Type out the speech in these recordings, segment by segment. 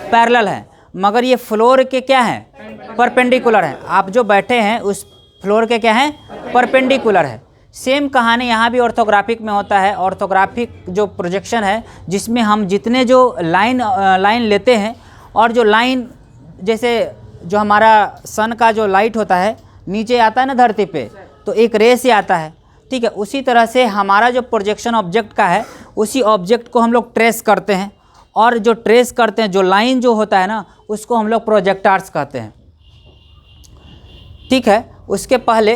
Parallel हैं, मगर ये फ्लोर के क्या हैं, परपेंडिकुलर हैं। आप जो बैठे हैं उस फ्लोर के क्या हैं, परपेंडिकुलर है। सेम कहानी यहाँ भी ऑर्थोग्राफिक में होता है। ऑर्थोग्राफिक जो प्रोजेक्शन है जिसमें हम जितने जो लाइन लेते हैं, और जो लाइन जैसे जो हमारा सन का जो लाइट होता है नीचे आता है ना धरती पे, तो एक रे से आता है, ठीक है। उसी तरह से हमारा जो प्रोजेक्शन ऑब्जेक्ट का है, उसी ऑब्जेक्ट को हम लोग ट्रेस करते हैं, और जो ट्रेस करते हैं जो लाइन जो होता है ना, उसको हम लोग प्रोजेक्टार्स कहते हैं, ठीक है। उसके पहले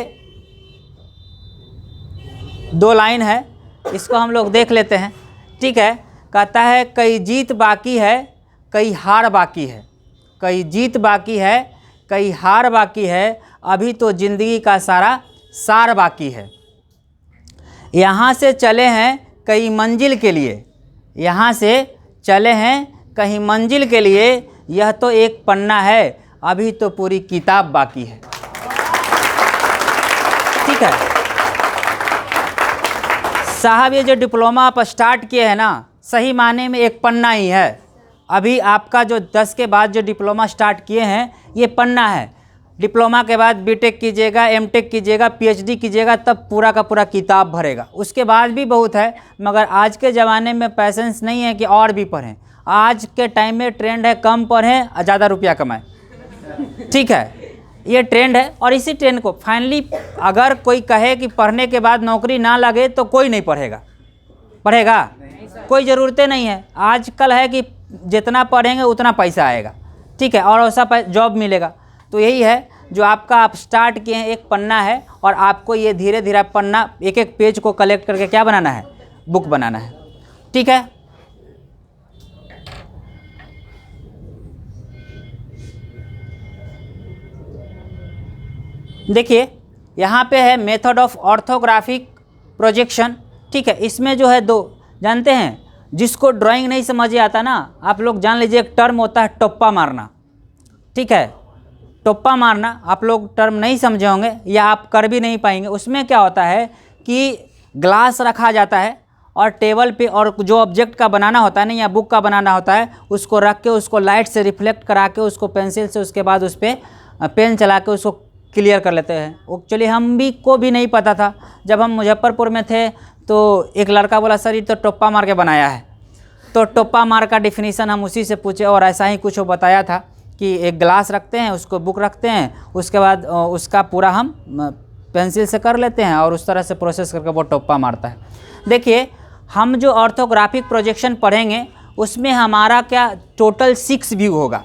2 लाइन है, इसको हम लोग देख लेते हैं, ठीक है। कहता है कई जीत बाकी है, कई हार बाकी है, कई जीत बाकी है, कई हार बाकी है, अभी तो ज़िंदगी का सारा सार बाकी है। यहाँ से चले हैं कई मंजिल के लिए, यहाँ से चले हैं कहीं मंजिल के लिए, यह तो एक पन्ना है, अभी तो पूरी किताब बाकी है, ठीक है साहब। ये जो डिप्लोमा आप स्टार्ट किए हैं ना, सही माने में एक पन्ना ही है। अभी आपका जो 10 के बाद जो डिप्लोमा स्टार्ट किए हैं, ये पन्ना है। डिप्लोमा के बाद बीटेक कीजिएगा, एमटेक कीजिएगा, पीएचडी कीजिएगा, तब पूरा का पूरा किताब भरेगा। उसके बाद भी बहुत है, मगर आज के ज़माने में पैसेंस नहीं है कि और भी पढ़ें। आज के टाइम में ट्रेंड है कम पढ़ें, ज़्यादा रुपया कमाएं, ठीक है, ये ट्रेंड है। और इसी ट्रेंड को फाइनली अगर कोई कहे कि पढ़ने के बाद नौकरी ना लगे तो कोई नहीं पढ़ेगा, पढ़ेगा कोई ज़रूरतें नहीं है। आजकल है कि जितना पढ़ेंगे उतना पैसा आएगा, ठीक है, और वैसा जॉब मिलेगा। तो यही है जो आपका आप स्टार्ट किए हैं, एक पन्ना है, और आपको ये धीरे धीरे पन्ना एक एक पेज को कलेक्ट करके क्या बनाना है, बुक बनाना है, ठीक है। देखिए यहाँ पे है मेथड ऑफ ऑर्थोग्राफिक प्रोजेक्शन, ठीक है। इसमें जो है 2 जानते हैं, जिसको ड्राइंग नहीं समझ आता ना, आप लोग जान लीजिए एक टर्म होता है टोप्पा मारना, ठीक है। टोप्पा मारना आप लोग टर्म नहीं समझे होंगे या आप कर भी नहीं पाएंगे। उसमें क्या होता है कि ग्लास रखा जाता है और टेबल पे, और जो ऑब्जेक्ट का बनाना होता है ना या बुक का बनाना होता है, उसको रख के उसको लाइट से रिफ्लेक्ट करा के उसको पेंसिल से, उसके बाद उस पर पेन चला के उसको क्लियर कर लेते हैं। एक्चुअली हम भी को भी नहीं पता था। जब हम मुजफ्फरपुर में थे तो एक लड़का बोला सर ये तो टोप्पा मार के बनाया है, तो टोप्पा मार का डिफिनीसन हम उसी से पूछे, और ऐसा ही कुछ वो बताया था कि एक ग्लास रखते हैं, उसको बुक रखते हैं, उसके बाद उसका पूरा हम पेंसिल से कर लेते हैं, और उस तरह से प्रोसेस करके वो टोप्पा मारता है। देखिए हम जो ऑर्थोग्राफिक प्रोजेक्शन पढ़ेंगे उसमें हमारा क्या टोटल 6 व्यू होगा,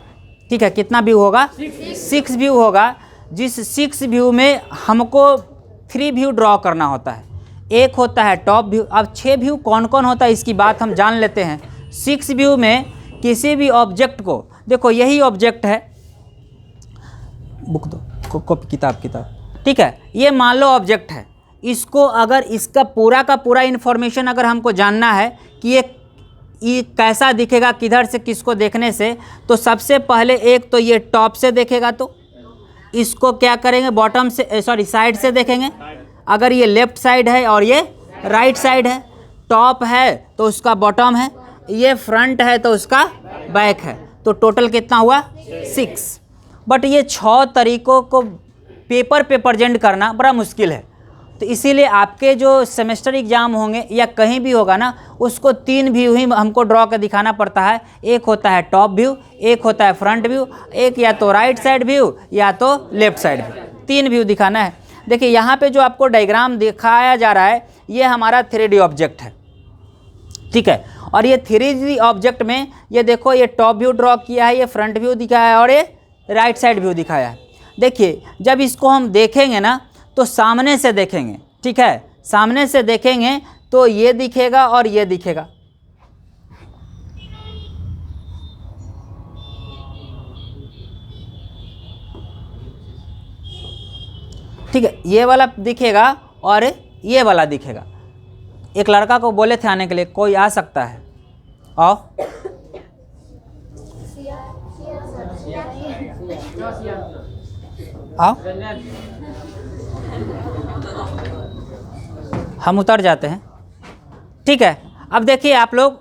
ठीक है। कितना व्यू होगा, 6 व्यू होगा। जिस 6 व्यू में हमको 3 व्यू ड्रॉ करना होता है। एक होता है टॉप व्यू। अब 6 व्यू कौन कौन होता है इसकी बात हम जान लेते हैं। 6 व्यू में किसी भी ऑब्जेक्ट को, देखो यही ऑब्जेक्ट है, बुक दो कॉपी किताब, ठीक है। ये मान लो ऑब्जेक्ट है, इसको अगर इसका पूरा का पूरा इन्फॉर्मेशन अगर हमको जानना है कि ये कैसा दिखेगा, किधर से किसको देखने से, तो सबसे पहले एक तो ये टॉप से देखेगा, तो इसको क्या करेंगे बॉटम से, सॉरी साइड से देखेंगे। अगर ये लेफ्ट साइड है और ये राइट साइड है, टॉप है तो उसका बॉटम है, ये फ्रंट है तो उसका बैक है, तो टोटल कितना हुआ 6। बट ये 6 तरीकों को पेपर पे प्रेजेंट करना बड़ा मुश्किल है। तो इसीलिए आपके जो सेमेस्टर एग्जाम होंगे या कहीं भी होगा ना, उसको 3 व्यू ही हमको ड्रॉ कर दिखाना पड़ता है। एक होता है टॉप व्यू, एक होता है फ्रंट व्यू, एक या तो राइट साइड व्यू या तो लेफ्ट साइड व्यू, 3 व्यू दिखाना है। देखिए यहाँ पे जो आपको डायग्राम दिखाया जा रहा है ये हमारा 3D ऑब्जेक्ट है, ठीक है। और ये 3D ऑब्जेक्ट में ये देखो ये टॉप व्यू ड्रॉ किया है, ये फ्रंट व्यू दिखाया है और ये राइट साइड व्यू दिखाया है। देखिए जब इसको हम देखेंगे ना तो सामने से देखेंगे, ठीक है, सामने से देखेंगे तो ये दिखेगा और ये दिखेगा, ठीक है, ये वाला दिखेगा और ये वाला दिखेगा। एक लड़का को बोले थे आने के लिए, कोई आ सकता है, आओ। आओ हम उतर जाते हैं, ठीक है। अब देखिए आप लोग,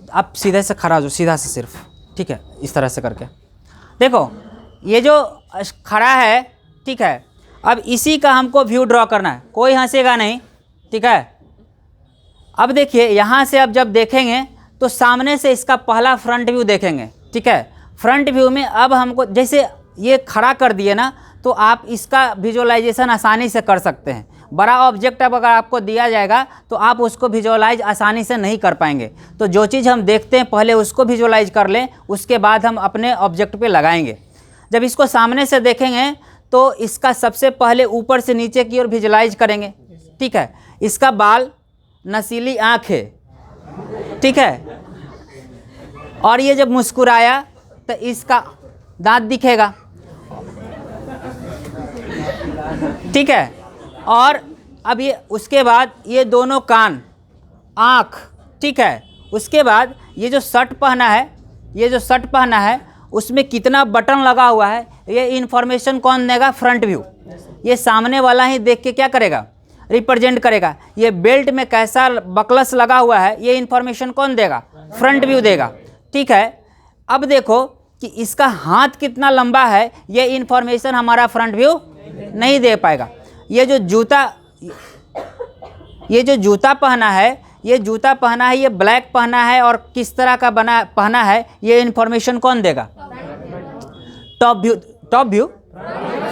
आप सीधे से खड़ा हो, सीधा से सिर्फ, ठीक है, इस तरह से करके देखो ये जो खड़ा है, ठीक है। अब इसी का हमको व्यू ड्रॉ करना है, कोई हंसेगा नहीं, ठीक है। अब देखिए यहाँ से अब जब देखेंगे तो सामने से इसका पहला फ्रंट व्यू देखेंगे, ठीक है। फ्रंट व्यू में अब हमको जैसे ये खड़ा कर दिए ना, तो आप इसका विजुअलाइजेशन आसानी से कर सकते हैं। बड़ा ऑब्जेक्ट अब अगर आपको दिया जाएगा तो आप उसको विजुअलाइज आसानी से नहीं कर पाएंगे। तो जो चीज़ हम देखते हैं पहले उसको विजुअलाइज कर लें, उसके बाद हम अपने ऑब्जेक्ट पे लगाएंगे। जब इसको सामने से देखेंगे तो इसका सबसे पहले ऊपर से नीचे की ओर विजुअलाइज करेंगे, ठीक है। इसका बाल, नसीली आँख है, ठीक है। और ये जब मुस्कुराया तो इसका दांत दिखेगा, ठीक है। और अब ये उसके बाद ये दोनों कान, आँख, ठीक है। उसके बाद ये जो शर्ट पहना है, ये जो शर्ट पहना है उसमें कितना बटन लगा हुआ है, ये इन्फॉर्मेशन कौन देगा? Front view. ये सामने वाला ही देख के क्या करेगा? रिप्रेजेंट करेगा। ये बेल्ट में कैसा बकलस लगा हुआ है, ये इन्फॉर्मेशन कौन देगा? फ्रंट व्यू देगा, ठीक है। अब देखो कि इसका हाथ कितना लंबा है, ये इन्फॉर्मेशन हमारा फ्रंट व्यू नहीं दे पाएगा। ये जो जूता पहना है, ये जूता पहना है, ये ब्लैक पहना है और किस तरह का पहना है, ये इन्फॉर्मेशन कौन देगा? टॉप व्यू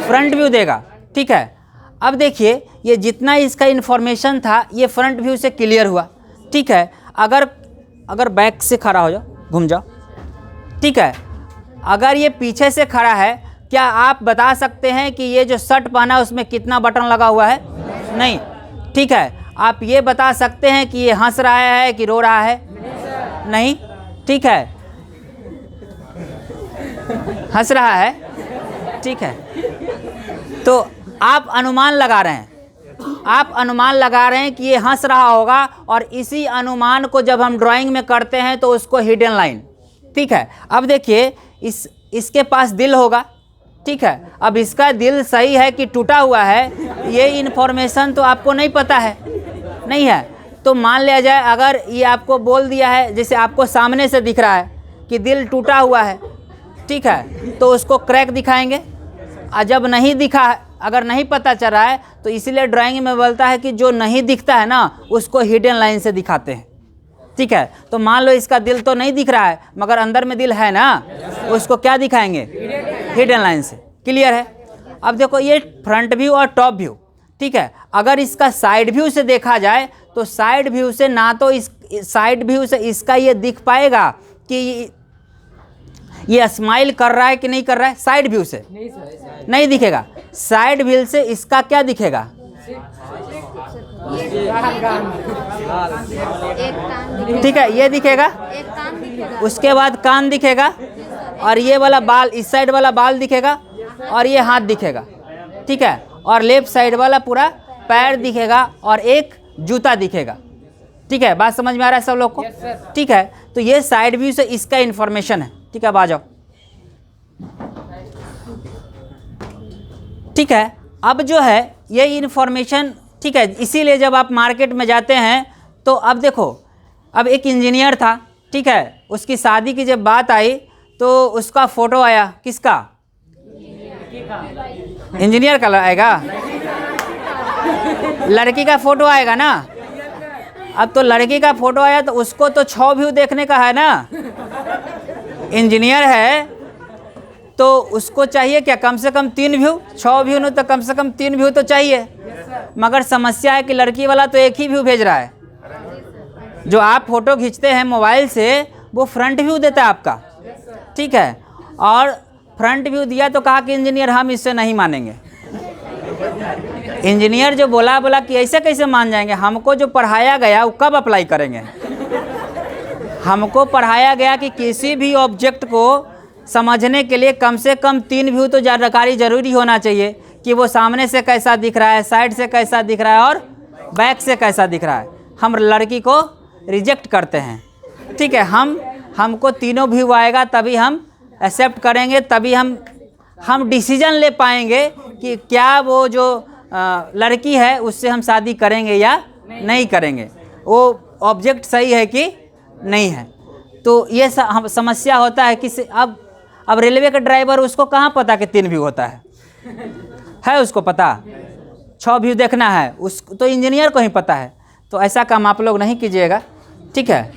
फ्रंट व्यू देगा, ठीक है। अब देखिए ये जितना इसका इन्फॉर्मेशन था ये फ्रंट व्यू से क्लियर हुआ, ठीक है। अगर बैक से खड़ा हो जाओ, घूम जाओ, ठीक है। अगर ये पीछे से खड़ा है, क्या आप बता सकते हैं कि ये जो शर्ट पहना है उसमें कितना बटन लगा हुआ है? नहीं, ठीक है। आप ये बता सकते हैं कि ये हंस रहा है कि रो रहा है? नहीं, ठीक है, हंस रहा है, ठीक है। तो आप अनुमान लगा रहे हैं, कि ये हंस रहा होगा, और इसी अनुमान को जब हम ड्राइंग में करते हैं तो उसको हिडन लाइन, ठीक है। अब देखिए इसके पास दिल होगा, ठीक है। अब इसका दिल सही है कि टूटा हुआ है, ये इन्फॉर्मेशन तो आपको नहीं पता है, नहीं है। तो मान लिया जाए अगर ये आपको बोल दिया है, जैसे आपको सामने से दिख रहा है कि दिल टूटा हुआ है, ठीक है, तो उसको क्रैक दिखाएंगे। और जब नहीं दिखा, अगर नहीं पता चल रहा है तो इसीलिए ड्राइंग में बोलता है कि जो नहीं दिखता है ना उसको हिडन लाइन से दिखाते हैं, ठीक है। तो मान लो इसका दिल तो नहीं दिख रहा है मगर अंदर में दिल है ना, उसको क्या दिखाएंगे? हिडन लाइन से। क्लियर है? अब देखो ये फ्रंट व्यू और टॉप व्यू, ठीक है। अगर इसका साइड व्यू से देखा जाए तो साइड व्यू से ना तो साइड व्यू से इसका ये दिख पाएगा कि ये स्माइल कर रहा है कि नहीं कर रहा है, साइड व्यू से नहीं दिखेगा। साइड व्यू से इसका क्या दिखेगा? ठीक है, ये दिखेगा, उसके बाद कान दिखेगा, और ये वाला बाल, इस साइड वाला बाल दिखेगा, और ये हाथ दिखेगा, ठीक है। और लेफ्ट साइड वाला पूरा पैर दिखेगा और एक जूता दिखेगा, ठीक है। बात समझ में आ रहा है सब लोग को? ठीक है। तो ये साइड व्यू से इसका इंफॉर्मेशन है, ठीक है। अब आ जाओ, ठीक है। अब जो है ये इन्फॉर्मेशन, ठीक है। इसीलिए जब आप मार्केट में जाते हैं तो अब देखो, अब एक इंजीनियर था, ठीक है, उसकी शादी की जब बात आई तो उसका फोटो आया, किसका? इंजीनियर का आएगा, लड़की का फोटो आएगा ना। अब तो लड़की का फोटो आया तो उसको तो 6 व्यू देखने का है ना। इंजीनियर है तो उसको चाहिए क्या? कम से कम 3 व्यू, 6 व्यू नहीं तो कम से कम 3 व्यू तो चाहिए। मगर समस्या है कि लड़की वाला तो एक ही व्यू भेज रहा है। जो आप फोटो खींचते हैं मोबाइल से वो फ्रंट व्यू देता है आपका, ठीक है। और फ्रंट व्यू दिया तो कहा कि इंजीनियर हम इससे नहीं मानेंगे। इंजीनियर जो बोला कि ऐसे कैसे मान जाएंगे? हमको जो पढ़ाया गया वो कब अप्लाई करेंगे? हमको पढ़ाया गया कि किसी भी ऑब्जेक्ट को समझने के लिए कम से कम 3 व्यू तो जानकारी जरूरी होना चाहिए, कि वो सामने से कैसा दिख रहा है, साइड से कैसा दिख रहा है और बैक से कैसा दिख रहा है। हम लड़की को रिजेक्ट करते हैं, ठीक है। हमको तीनों व्यू आएगा तभी हम एक्सेप्ट करेंगे, तभी हम डिसीजन ले पाएंगे कि क्या वो जो लड़की है उससे हम शादी करेंगे या नहीं करेंगे, वो ऑब्जेक्ट सही है कि नहीं है। तो ये समस्या होता है कि अब रेलवे का ड्राइवर उसको कहाँ पता कि 3 व्यू होता है उसको पता 6 व्यू देखना है, उसको तो इंजीनियर को ही पता है। तो ऐसा काम आप लोग नहीं कीजिएगा, ठीक है?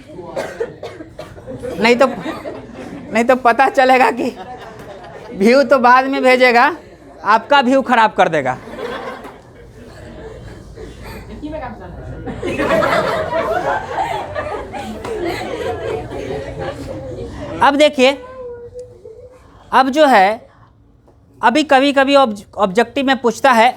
नहीं तो पता चलेगा कि व्यू तो बाद में भेजेगा, आपका व्यू खराब कर देगा। अब देखिए, अब जो है अभी कभी कभी ऑब्जेक्टिव में पूछता है,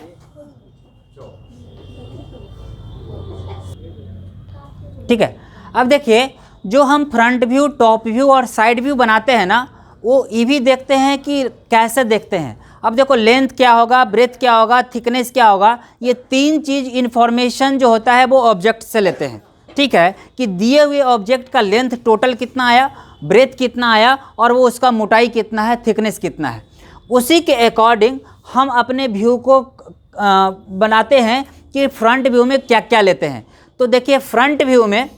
ठीक है? अब देखिए, जो हम फ्रंट व्यू, टॉप व्यू और साइड व्यू बनाते हैं ना, वो ये भी देखते हैं कि कैसे देखते हैं। अब देखो, लेंथ क्या होगा, ब्रेथ क्या होगा, थिकनेस क्या होगा, ये 3 चीज़ इन्फॉर्मेशन जो होता है वो ऑब्जेक्ट से लेते हैं, ठीक है? कि दिए हुए ऑब्जेक्ट का लेंथ टोटल कितना आया, ब्रेथ कितना आया और वो उसका मोटाई कितना है, थिकनेस कितना है। उसी के अकॉर्डिंग हम अपने व्यू को बनाते हैं कि फ्रंट व्यू में क्या क्या लेते हैं। तो देखिए, फ्रंट व्यू में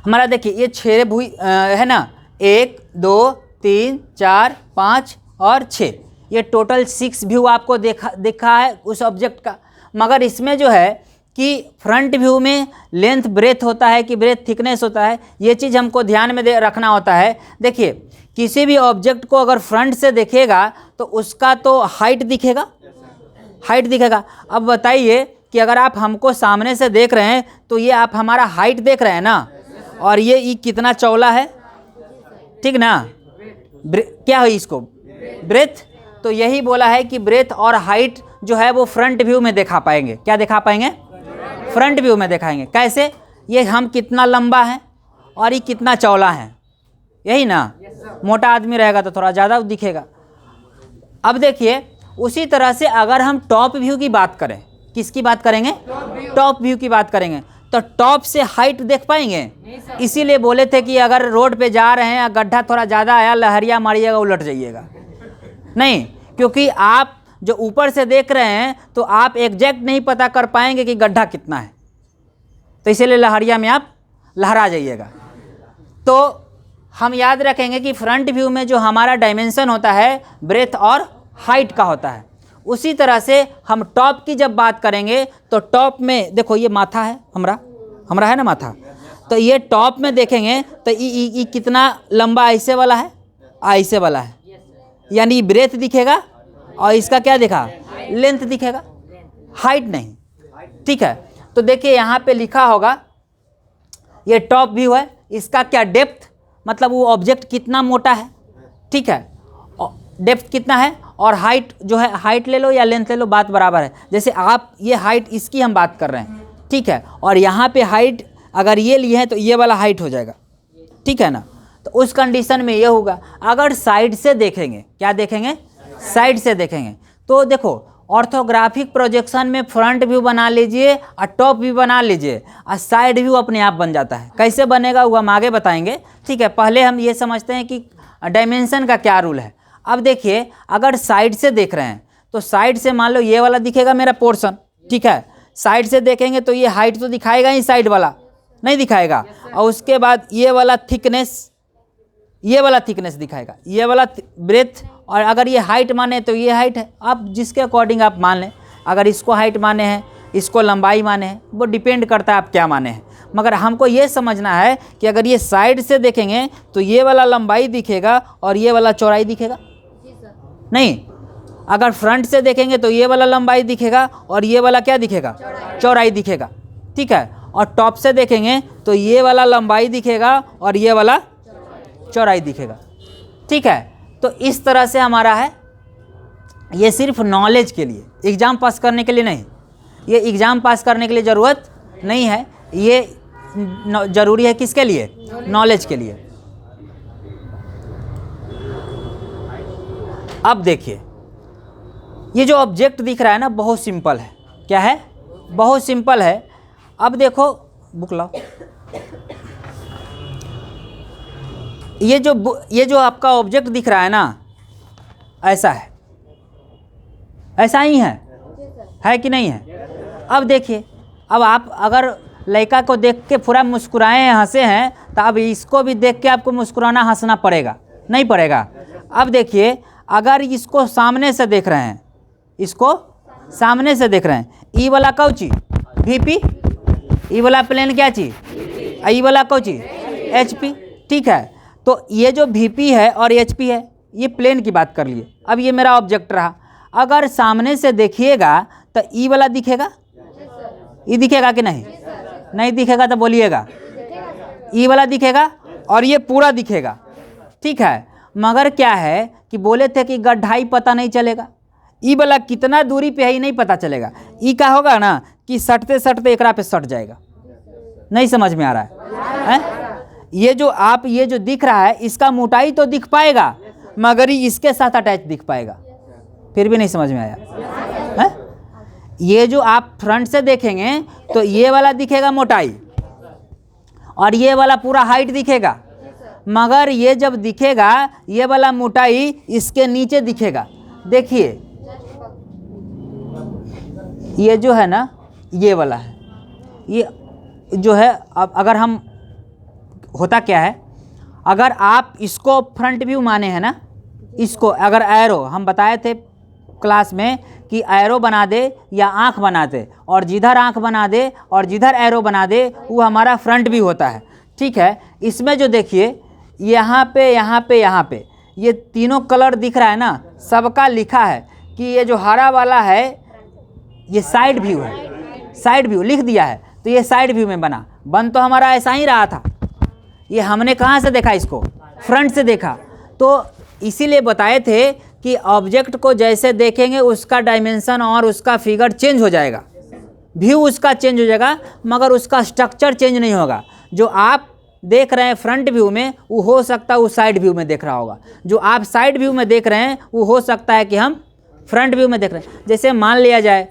हमारा देखिए ये 6 व्यू है ना, 1 2 3 4 5 और 6, ये टोटल 6 व्यू आपको देखा है उस ऑब्जेक्ट का। मगर इसमें जो है कि फ्रंट व्यू में लेंथ ब्रेथ होता है कि ब्रेथ थिकनेस होता है, ये चीज़ हमको ध्यान में रखना होता है। देखिए, किसी भी ऑब्जेक्ट को अगर फ्रंट से देखेगा तो उसका तो हाइट दिखेगा, हाइट दिखेगा। अब बताइए कि अगर आप हमको सामने से देख रहे हैं तो ये आप हमारा हाइट देख रहे हैं ना, और ये कितना चौड़ा है, ठीक ना? क्या है इसको, ब्रेथ। तो यही बोला है कि ब्रेथ और हाइट जो है वो फ्रंट व्यू में दिखा पाएंगे। क्या दिखा पाएंगे? फ्रंट व्यू में दिखाएंगे। कैसे? ये हम कितना लंबा है और ये कितना चौड़ा है, यही ना? मोटा आदमी रहेगा तो थोड़ा ज़्यादा दिखेगा। अब देखिए, उसी तरह से अगर हम टॉप व्यू की बात करें, किसकी बात करेंगे? टॉप व्यू की बात करेंगे, तो टॉप से हाइट देख पाएंगे? इसीलिए बोले थे कि अगर रोड पे जा रहे हैं, गड्ढा थोड़ा ज़्यादा आया, लहरिया मारिएगा, उलट जाइएगा नहीं, क्योंकि आप जो ऊपर से देख रहे हैं तो आप एग्जैक्ट नहीं पता कर पाएंगे कि गड्ढा कितना है, तो इसीलिए लहरिया में आप लहरा जाइएगा। तो हम याद रखेंगे कि फ्रंट व्यू में जो हमारा डायमेंशन होता है ब्रेथ और हाइट का होता है। उसी तरह से हम टॉप की जब बात करेंगे तो टॉप में देखो, ये माथा है हमारा है ना माथा, तो ये टॉप में देखेंगे तो ये कितना लंबा ऐसे वाला है, ऐसे वाला है, यानी ब्रेथ दिखेगा और इसका क्या दिखा, लेंथ दिखेगा, हाइट नहीं, ठीक है? तो देखिए यहाँ पे लिखा होगा, ये टॉप व्यू है, इसका क्या डेप्थ, मतलब वो ऑब्जेक्ट कितना मोटा है, ठीक है? डेप्थ कितना है, और हाइट जो है, हाइट ले लो या लेंथ ले लो, बात बराबर है। जैसे आप ये हाइट, इसकी हम बात कर रहे हैं, ठीक है? और यहाँ पे हाइट अगर ये लिए हैं तो ये वाला हाइट हो जाएगा, ठीक है ना? तो उस कंडीशन में ये होगा। अगर साइड से देखेंगे, क्या देखेंगे? साइड से देखेंगे। तो देखो, ऑर्थोग्राफिक प्रोजेक्शन में फ्रंट व्यू बना लीजिए और टॉप व्यू बना लीजिए और साइड व्यू अपने आप बन जाता है। कैसे बनेगा वो हम आगे बताएंगे, ठीक है? पहले हम ये समझते हैं कि डायमेंशन का क्या रूल है। अब देखिए, अगर साइड से देख रहे हैं तो साइड से मान लो ये वाला दिखेगा मेरा पोर्शन, ठीक है? साइड से देखेंगे तो ये हाइट तो दिखाएगा ही, साइड वाला नहीं दिखाएगा। और उसके बाद ये वाला थिकनेस, ये वाला थिकनेस दिखाएगा, ये वाला ब्रेथ, और अगर ये हाइट माने तो ये हाइट है। आप जिसके अकॉर्डिंग आप मान लें, अगर इसको हाइट माने हैं, इसको लंबाई माने हैं, वो डिपेंड करता है आप क्या माने हैं। मगर हमको ये समझना है कि अगर ये साइड से देखेंगे तो ये वाला लंबाई दिखेगा और ये वाला चौड़ाई दिखेगा नहीं। अगर फ्रंट से देखेंगे तो ये वाला लंबाई दिखेगा और ये वाला क्या दिखेगा, चौड़ाई दिखेगा, ठीक है? और टॉप से देखेंगे तो ये वाला लंबाई दिखेगा और ये वाला चौड़ाई दिखेगा, ठीक है? तो इस तरह से हमारा है। ये सिर्फ नॉलेज के लिए, एग्ज़ाम पास करने के लिए नहीं। ये एग्ज़ाम पास करने के लिए ज़रूरत नहीं है, ये ज़रूरी है किसके लिए? नॉलेज के लिए। अब देखिए, ये जो ऑब्जेक्ट दिख रहा है ना, बहुत सिंपल है। क्या है? बहुत सिंपल है। अब देखो, बुक लाओ। ये जो आपका ऑब्जेक्ट दिख रहा है ना, ऐसा है, ऐसा ही है कि नहीं है? अब देखिए, अब आप अगर लड़का को देख के पूरा मुस्कुराए हैं, हंसे हैं, तो अब इसको भी देख के आपको मुस्कुराना हंसना पड़ेगा, नहीं पड़ेगा? अब देखिए, अगर इसको सामने से देख रहे हैं, इसको सामने से देख रहे हैं, ई वाला कौन चीज? VP। ई वाला प्लेन क्या चीज? ई वाला कौन चीज? HP। ठीक है, तो ये जो VP है और HP है, ये प्लेन की बात कर लिए। अब ये मेरा ऑब्जेक्ट रहा, अगर सामने से देखिएगा तो ई वाला दिखेगा? ई दिखेगा कि नहीं? नहीं दिखेगा तो बोलिएगा। ई वाला दिखेगा और ये पूरा दिखेगा, ठीक है। मगर क्या है कि बोले थे कि गड्ढाई पता नहीं चलेगा, ई वाला कितना दूरी पे है ये नहीं पता चलेगा। ई का होगा ना कि सटते सटते एकरा पे सट जाएगा। नहीं समझ में आ रहा है? ये जो दिख रहा है, इसका मोटाई तो दिख पाएगा, मगर ये इसके साथ अटैच दिख पाएगा। फिर भी नहीं समझ में आया है? ये जो आप फ्रंट से देखेंगे तो ये वाला दिखेगा मोटाई और ये वाला पूरा हाइट दिखेगा, मगर ये जब दिखेगा ये वाला मोटाई इसके नीचे दिखेगा। देखिए ये जो है ना, ये वाला है, ये जो है, अब अगर हम, होता क्या है, अगर आप इसको फ्रंट व्यू माने हैं ना, इसको अगर एरो, हम बताए थे क्लास में कि एरो बना दे या आँख बना दे, और जिधर आँख बना दे और जिधर एरो बना दे वो हमारा फ्रंट व्यू होता है। ठीक है, इसमें जो देखिए यहाँ पे यहाँ पे यहाँ पे ये तीनों कलर दिख रहा है ना, सबका लिखा है कि ये जो हरा वाला है ये साइड व्यू है, साइड व्यू लिख दिया है, तो ये साइड व्यू में बन तो हमारा ऐसा ही रहा था। ये हमने कहाँ से देखा? इसको फ्रंट से देखा। तो इसीलिए बताए थे कि ऑब्जेक्ट को जैसे देखेंगे उसका डायमेंशन और उसका फिगर चेंज हो जाएगा, व्यू उसका चेंज हो जाएगा, मगर उसका स्ट्रक्चर चेंज नहीं होगा। जो आप देख रहे हैं फ्रंट व्यू में वो हो सकता है वो साइड व्यू में देख रहा होगा, जो आप साइड व्यू में देख रहे हैं वो हो सकता है कि हम फ्रंट व्यू में देख रहे हैं। जैसे मान लिया जाए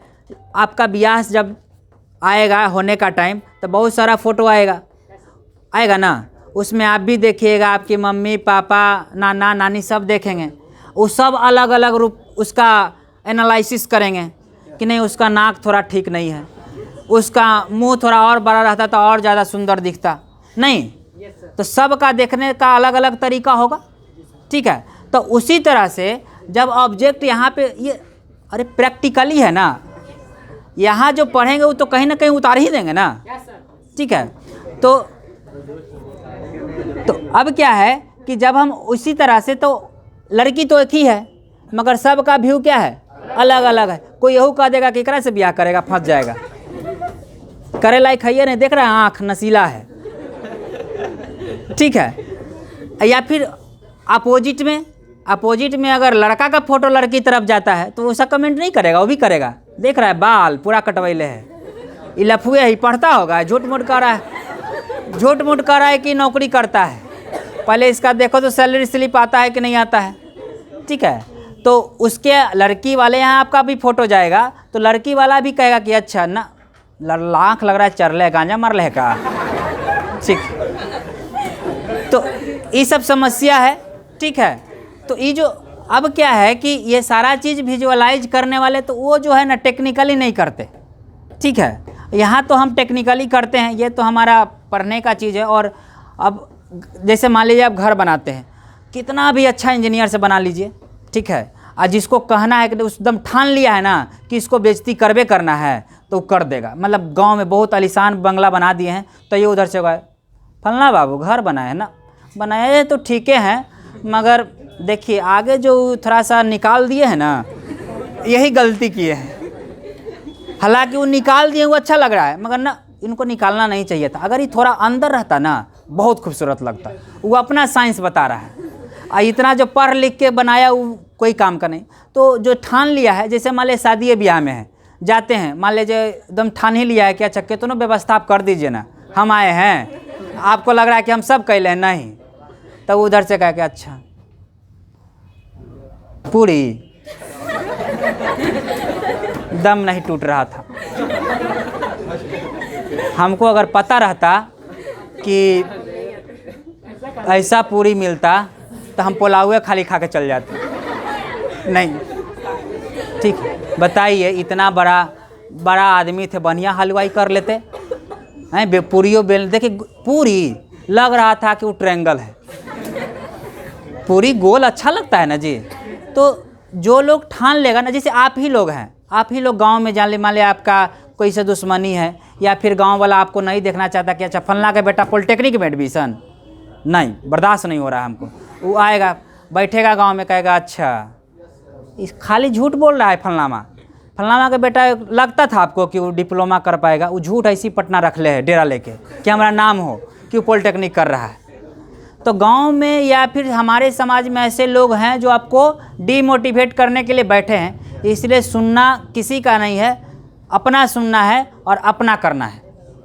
आपका ब्याह जब आएगा होने का टाइम, तो बहुत सारा फ़ोटो आएगा ना, उसमें आप भी देखिएगा, आपकी मम्मी पापा नाना नानी सब देखेंगे, वो सब अलग अलग रूप उसका एनालिसिस करेंगे कि नहीं उसका नाक थोड़ा ठीक नहीं है, उसका मुंह थोड़ा और बड़ा रहता तो और ज़्यादा सुंदर दिखता, नहीं तो सबका देखने का अलग अलग तरीका होगा। ठीक है, तो उसी तरह से जब ऑब्जेक्ट यहाँ पे ये, अरे प्रैक्टिकली है ना, यहाँ जो पढ़ेंगे वो तो कहीं ना कहीं उतार ही देंगे ना। ठीक है, तो अब क्या है कि जब हम उसी तरह से, तो लड़की तो एक ही है मगर सबका व्यू क्या है? अलग अलग है। कोई यहू कह देगा कि एकरा से ब्याह करेगा, फंस जाएगा, करे लायक है ये नहीं, देख रहा है आँख नसीला है। ठीक है, या फिर अपोजिट में अगर लड़का का फोटो लड़की तरफ जाता है तो उसका कमेंट नहीं करेगा, वो भी करेगा, देख रहा है बाल पूरा कटवैले है, ये लफुए ही पढ़ता होगा, झूठ मूठ कर रहा है कि नौकरी करता है। पहले इसका देखो तो सैलरी स्लिप आता है कि नहीं आता है। ठीक है, तो उसके लड़की वाले यहाँ आपका भी फोटो जाएगा तो लड़की वाला भी कहेगा कि अच्छा ना लाख लग रहा है, चरले गांजा मर ले का। ठीक, तो ये सब समस्या है। ठीक है, तो ये जो अब क्या है कि ये सारा चीज़ विजुअलाइज करने वाले तो वो जो है ना टेक्निकली नहीं करते। ठीक है, यहाँ तो हम टेक्निकली करते हैं, ये तो हमारा पढ़ने का चीज़ है। और अब जैसे मान लीजिए आप घर बनाते हैं, कितना भी अच्छा इंजीनियर से बना लीजिए, ठीक है, और जिसको कहना है कि एकदम ठान लिया है ना कि इसको बेइज्जती करवे करना है तो कर देगा। मतलब गांव में बहुत आलीशान बंगला बना दिए हैं तो ये उधर से गए, फलना बाबू घर बनाए है ना, बनाए तो ठीक है, मगर देखिए आगे जो थोड़ा सा निकाल दिए हैं ना, यही गलती किए हैं। हालांकि वो निकाल दिए वो अच्छा लग रहा है, मगर ना इनको निकालना नहीं चाहिए था। अगर ये थोड़ा अंदर रहता ना बहुत खूबसूरत लगता। वो अपना साइंस बता रहा है, और इतना जो पढ़ लिख के बनाया वो कोई काम का नहीं। तो जो ठान लिया है, जैसे मान लीजिए शादी ब्याह में है, जाते हैं, मान लीजिए एकदम ठान ही लिया है कि अच्छा कितनों व्यवस्था आप कर दीजिए ना, हम आए हैं, आपको लग रहा है कि हम सब कैले नहीं, तो उधर से कह के अच्छा पूरी दम नहीं टूट रहा था। हमको अगर पता रहता कि ऐसा पूरी मिलता तो हम पुलाव खाली खा के चल जाते। नहीं, ठीक है, बताइए, इतना बड़ा आदमी थे, बढ़िया हलवाई कर लेते, हैं पूरियों बेल, देखिए पूरी लग रहा था कि वो ट्रायंगल है। पूरी गोल अच्छा लगता है ना जी। तो जो लोग ठान लेगा ना, जैसे आप ही लोग हैं, आप ही लोग गांव में जान ले, मान ले आपका कोई से दुश्मनी है, या फिर गांव वाला आपको नहीं देखना चाहता कि अच्छा फलना का बेटा पॉलिटेक्निक में एडमिशन, नहीं बर्दाश्त नहीं हो रहा है हमको, वो आएगा बैठेगा गांव में कहेगा अच्छा इस खाली झूठ बोल रहा है फलनामा का बेटा, लगता था आपको कि वो डिप्लोमा कर पाएगा, वो झूठ ऐसी पटना रख ले है डेरा लेके कि हमारा नाम हो कि वो पॉलिटेक्निक कर रहा है। तो गांव में या फिर हमारे समाज में ऐसे लोग हैं जो आपको डीमोटिवेट करने के लिए बैठे हैं, इसलिए सुनना किसी का नहीं है, अपना सुनना है और अपना करना है,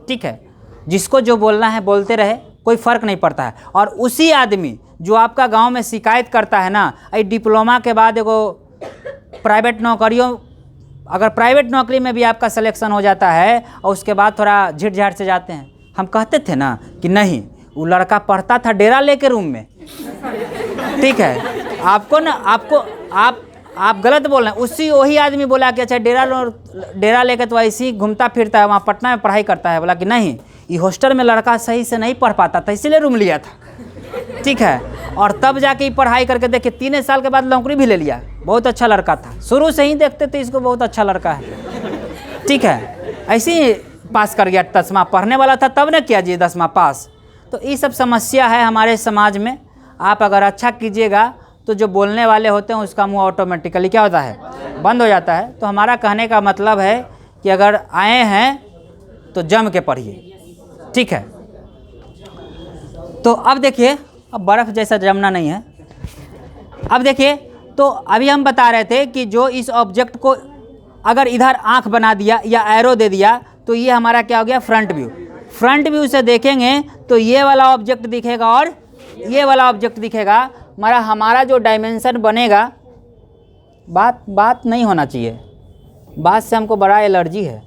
ठीक है। जिसको जो बोलना है बोलते रहे, कोई फ़र्क नहीं पड़ता है। और उसी आदमी जो आपका गांव में शिकायत करता है ना, ये डिप्लोमा के बाद एगो प्राइवेट नौकरियों, अगर प्राइवेट नौकरी में भी आपका सिलेक्शन हो जाता है और उसके बाद थोड़ा झिट झाट से जाते हैं, हम कहते थे ना कि नहीं वो लड़का पढ़ता था डेरा लेके रूम में, ठीक है। आपको ना आप गलत बोल रहे हैं। उसी वही आदमी बोला कि अच्छा डेरा लेके तो ऐसे ही घूमता फिरता है, वहाँ पटना में पढ़ाई करता है। बोला कि नहीं ये हॉस्टल में लड़का सही से नहीं पढ़ पाता था इसीलिए रूम लिया था, ठीक है। और तब जाके पढ़ाई करके देखिए 3 साल के बाद नौकरी भी ले लिया। बहुत अच्छा लड़का था, शुरू से ही देखते थे इसको बहुत अच्छा लड़का है, ठीक है। ऐसे ही पास कर गया 10वां, पढ़ने वाला था तब न किया जी 10वां पास। तो ये सब समस्या है हमारे समाज में। आप अगर अच्छा कीजिएगा तो जो बोलने वाले होते हैं उसका मुंह ऑटोमेटिकली क्या होता है, बंद हो जाता है। तो हमारा कहने का मतलब है कि अगर आए हैं तो जम के पढ़िए, ठीक है। तो अब देखिए, अब बर्फ़ जैसा जमना नहीं है। अब देखिए, तो अभी हम बता रहे थे कि जो इस ऑब्जेक्ट को अगर इधर आँख बना दिया या एरो दे दिया तो ये हमारा क्या हो गया, फ्रंट व्यू। फ्रंट व्यू से देखेंगे तो ये वाला ऑब्जेक्ट दिखेगा और ये वाला ऑब्जेक्ट दिखेगा। हमारा जो डायमेंशन बनेगा, बात नहीं होना चाहिए, बात से हमको बड़ा एलर्जी है।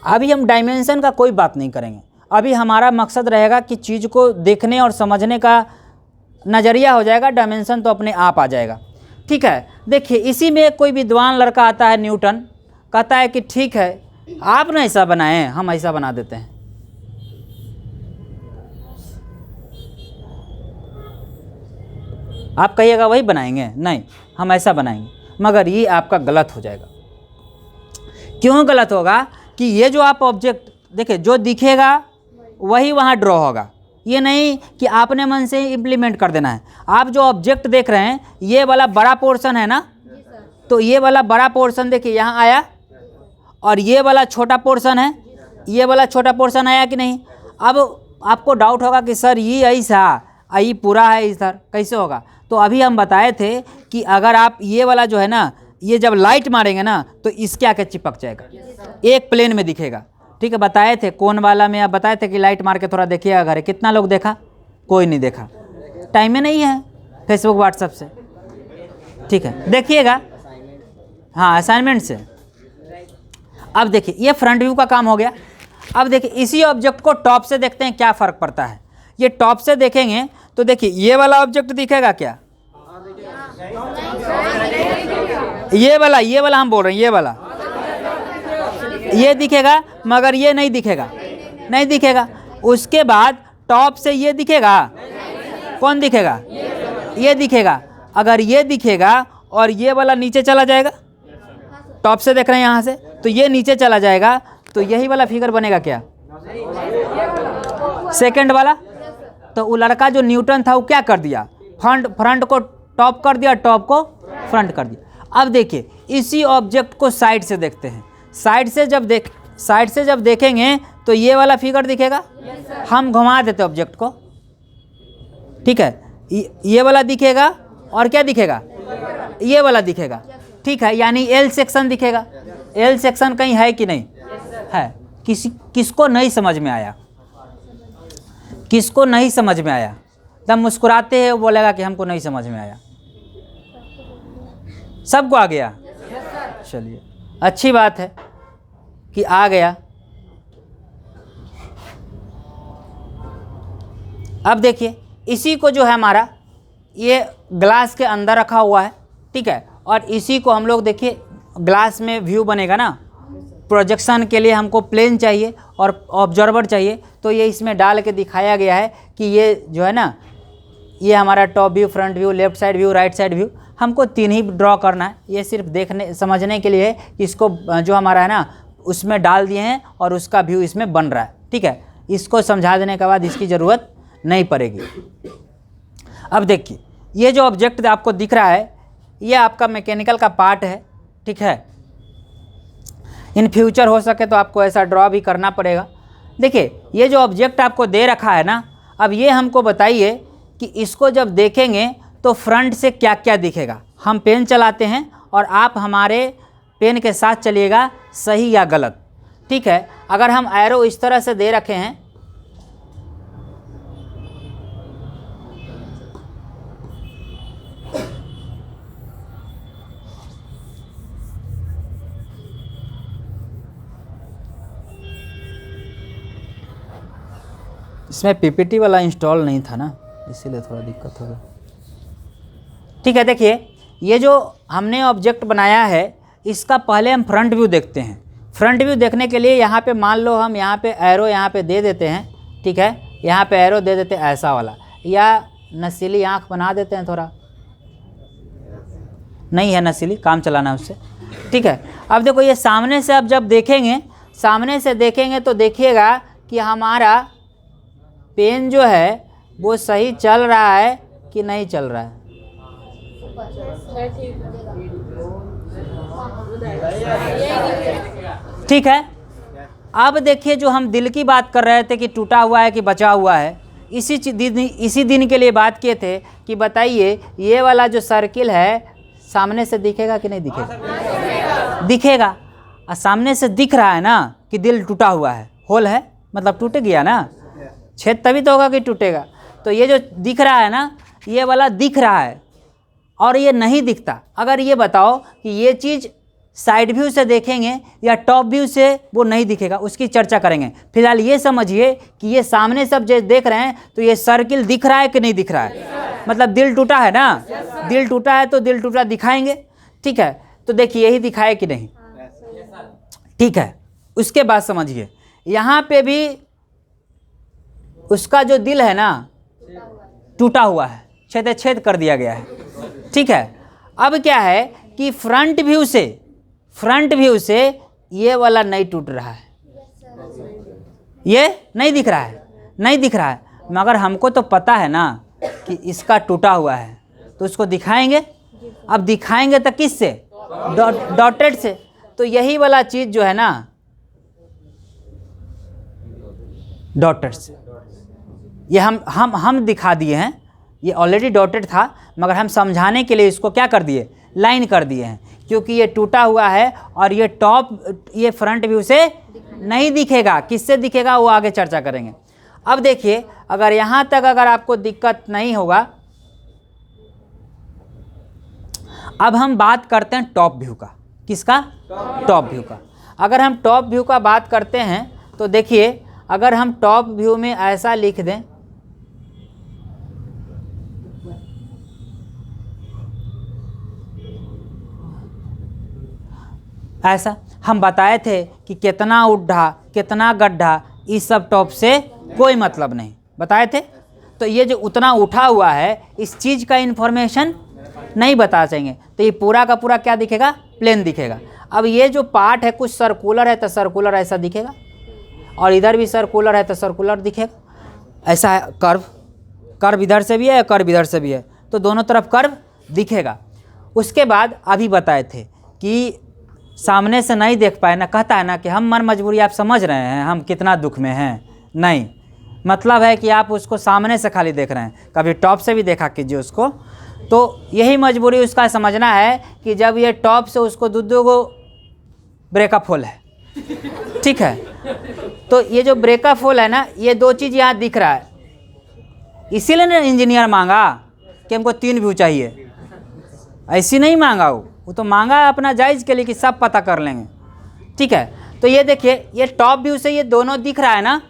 अभी हम डायमेंशन का कोई बात नहीं करेंगे। अभी हमारा मकसद रहेगा कि चीज़ को देखने और समझने का नज़रिया हो जाएगा, डायमेंशन तो अपने आप आ जाएगा, ठीक है। देखिए इसी में कोई विद्वान लड़का आता है न्यूटन, कहता है कि ठीक है आप ना ऐसा बनाएं, हम ऐसा बना देते हैं। आप कहिएगा वही बनाएंगे, नहीं हम ऐसा बनाएंगे, मगर ये आपका गलत हो जाएगा। क्यों गलत होगा कि ये जो आप ऑब्जेक्ट देखिए, जो दिखेगा वही वहाँ ड्रॉ होगा। ये नहीं कि आपने मन से इम्प्लीमेंट कर देना है। आप जो ऑब्जेक्ट देख रहे हैं ये वाला बड़ा पोर्शन है ना, तो ये वाला बड़ा पोर्शन देखिए यहाँ आया, और ये वाला छोटा पोर्शन है, ये वाला छोटा पोर्शन आया कि नहीं। अब आपको डाउट होगा कि सर ये ऐसा, ये पूरा है इधर कैसे होगा। तो अभी हम बताए थे कि अगर आप ये वाला जो है ना, ये जब लाइट मारेंगे ना तो इसके आके चिपक जाएगा, एक प्लेन में दिखेगा, ठीक है। बताए थे कौन वाला में, आप बताए थे कि लाइट मार के थोड़ा देखिएगा घर। कितना लोग देखा, कोई नहीं देखा, टाइम में नहीं है फेसबुक व्हाट्सएप से, ठीक है। देखिएगा, हाँ असाइनमेंट से। अब देखिए ये फ्रंट व्यू का काम हो गया। अब देखिए इसी ऑब्जेक्ट को टॉप से देखते हैं क्या फ़र्क पड़ता है। ये टॉप से देखेंगे तो देखिए ये वाला ऑब्जेक्ट दिखेगा क्या, ये वाला हम बोल रहे हैं, ये वाला ये दिखेगा, मगर ये नहीं दिखेगा, नहीं दिखेगा। उसके बाद टॉप से ये दिखेगा, कौन दिखेगा, ये दिखेगा। अगर ये दिखेगा और ये वाला नीचे चला जाएगा, टॉप से देख रहे हैं यहाँ से, तो ये नीचे चला जाएगा, तो यही वाला फिगर बनेगा क्या, सेकंड वाला। तो वो लड़का जो न्यूटन था वो क्या कर दिया, फ्रंट को टॉप कर दिया, टॉप को फ्रंट कर दिया। अब देखिए इसी ऑब्जेक्ट को साइड से देखते हैं। साइड से जब देखेंगे तो ये वाला फिगर दिखेगा। हम घुमा देते ऑब्जेक्ट को, ठीक है। ये वाला दिखेगा और क्या दिखेगा, ये वाला दिखेगा, ठीक है। यानी एल सेक्शन दिखेगा। एल सेक्शन कहीं है कि नहीं है। किसको नहीं समझ में आया, किसको नहीं समझ में आया, तब मुस्कुराते हैं, वो बोलेगा कि हमको नहीं समझ में आया। सबको आ गया, चलिए अच्छी बात है कि आ गया। अब देखिए इसी को जो है हमारा ये ग्लास के अंदर रखा हुआ है, ठीक है। और इसी को हम लोग देखिए ग्लास में व्यू बनेगा ना, प्रोजेक्शन के लिए हमको प्लेन चाहिए और ऑब्जर्वर चाहिए, तो ये इसमें डाल के दिखाया गया है कि ये जो है ना, ये हमारा top view, front view, left side view, right side view, हमको 3 ही ड्रॉ करना है। ये सिर्फ देखने समझने के लिए है कि इसको जो हमारा है ना उसमें डाल दिए हैं और उसका व्यू इसमें बन रहा है, ठीक है। इसको समझा देने के बाद इसकी ज़रूरत नहीं पड़ेगी। अब देखिए, ये जो ऑब्जेक्ट आपको दिख रहा है ये आपका मैकेनिकल का पार्ट है, ठीक है। इन फ्यूचर हो सके तो आपको ऐसा ड्रॉ भी करना पड़ेगा। देखिए, ये जो ऑब्जेक्ट आपको दे रखा है ना, अब ये हमको बताइए कि इसको जब देखेंगे तो फ्रंट से क्या क्या दिखेगा। हम पेन चलाते हैं और आप हमारे पेन के साथ चलिएगा, सही या गलत, ठीक है। अगर हम एरो इस तरह से दे रखे हैं, इसमें पीपीटी वाला इंस्टॉल नहीं था ना, इसीलिए थोड़ा दिक्कत हो गया, ठीक है। देखिए, ये जो हमने ऑब्जेक्ट बनाया है इसका पहले हम फ्रंट व्यू देखते हैं। फ्रंट व्यू देखने के लिए यहाँ पे मान लो हम यहाँ पे एरो यहाँ पे दे देते हैं, ठीक है। यहाँ पे एरो दे देते हैं ऐसा वाला, या नसीली आँख बना देते हैं, थोड़ा नहीं है नसीली, काम चलाना है उससे, ठीक है। अब देखो, ये सामने से अब जब देखेंगे, सामने से देखेंगे तो देखिएगा कि हमारा पेन जो है वो सही चल रहा है कि नहीं चल रहा है। ठीक है। अब देखिए, जो हम दिल की बात कर रहे थे कि टूटा हुआ है कि बचा हुआ है, इसी दिन के लिए बात किए थे कि बताइए ये वाला जो सर्किल है सामने से दिखेगा कि नहीं दिखेगा? दिखेगा। और सामने से दिख रहा है ना कि दिल टूटा हुआ है, होल है, मतलब टूट गया ना, छेद तभी तो होगा कि टूटेगा। तो ये जो दिख रहा है ना, ये वाला दिख रहा है और ये नहीं दिखता। अगर ये बताओ कि ये चीज़ साइड व्यू से देखेंगे या टॉप व्यू से, वो नहीं दिखेगा, उसकी चर्चा करेंगे। फिलहाल ये समझिए कि ये सामने सब जो देख रहे हैं तो ये सर्किल दिख रहा है कि नहीं दिख रहा है, मतलब दिल टूटा है ना, दिल टूटा है तो दिल टूटा दिखाएंगे, ठीक है। तो देखिए यही दिखाए कि नहीं, ठीक है। उसके बाद समझिए, यहाँ पे भी उसका जो दिल है ना टूटा हुआ है, छेद कर दिया गया है, ठीक है। अब क्या है कि फ्रंट व्यू से ये वाला नहीं टूट रहा है, ये नहीं दिख रहा है, नहीं दिख रहा है, मगर हमको तो पता है ना कि इसका टूटा हुआ है, तो उसको दिखाएंगे। अब दिखाएंगे तो किससे? डॉटेड से। तो यही वाला चीज़ जो है ना डॉटेड से, ये हम दिखा दिए हैं। ये ऑलरेडी डॉटेड था, मगर हम समझाने के लिए इसको क्या कर दिए, लाइन कर दिए हैं, क्योंकि ये टूटा हुआ है और ये फ्रंट व्यू से नहीं दिखेगा। किससे दिखेगा वो आगे चर्चा करेंगे। अब देखिए, अगर यहाँ तक अगर आपको दिक्कत नहीं होगा, अब हम बात करते हैं टॉप व्यू का। किसका? टॉप व्यू का। अगर हम टॉप व्यू का बात करते हैं तो देखिए, अगर हम टॉप व्यू में ऐसा लिख दें, ऐसा हम बताए थे कि कितना उड्ढा कितना गड्ढा, इस सब टॉप से कोई मतलब नहीं, बताए थे। तो ये जो उतना उठा हुआ है, इस चीज़ का इन्फॉर्मेशन नहीं बता सकेंगे, तो ये पूरा का पूरा क्या दिखेगा, प्लेन दिखेगा। अब ये जो पार्ट है कुछ सर्कुलर है तो सर्कुलर ऐसा दिखेगा, और इधर भी सर्कुलर है तो सर्कुलर दिखेगा। ऐसा है कर्व इधर से भी है, कर्व इधर से भी है, तो दोनों तरफ कर्व दिखेगा। उसके बाद अभी बताए थे कि सामने से नहीं देख पाए ना, कहता है ना कि हम मन मजबूरी, आप समझ रहे हैं हम कितना दुख में हैं, नहीं, मतलब है कि आप उसको सामने से खाली देख रहे हैं, कभी टॉप से भी देखा कीजिए उसको। तो यही मजबूरी उसका समझना है कि जब ये टॉप से उसको दो गो ब्रेकअप होल है, ठीक है। तो ये जो ब्रेकअप होल है ना, ये दो चीज़ यहाँ दिख रहा है, इसीलिए ना इंजीनियर मांगा कि हमको 3 व्यू चाहिए। ऐसी नहीं मांगा वो तो मांगा अपना जायज़ के लिए कि सब पता कर लेंगे, ठीक है। तो ये देखिए, ये टॉप व्यू से ये दोनों दिख रहा है ना,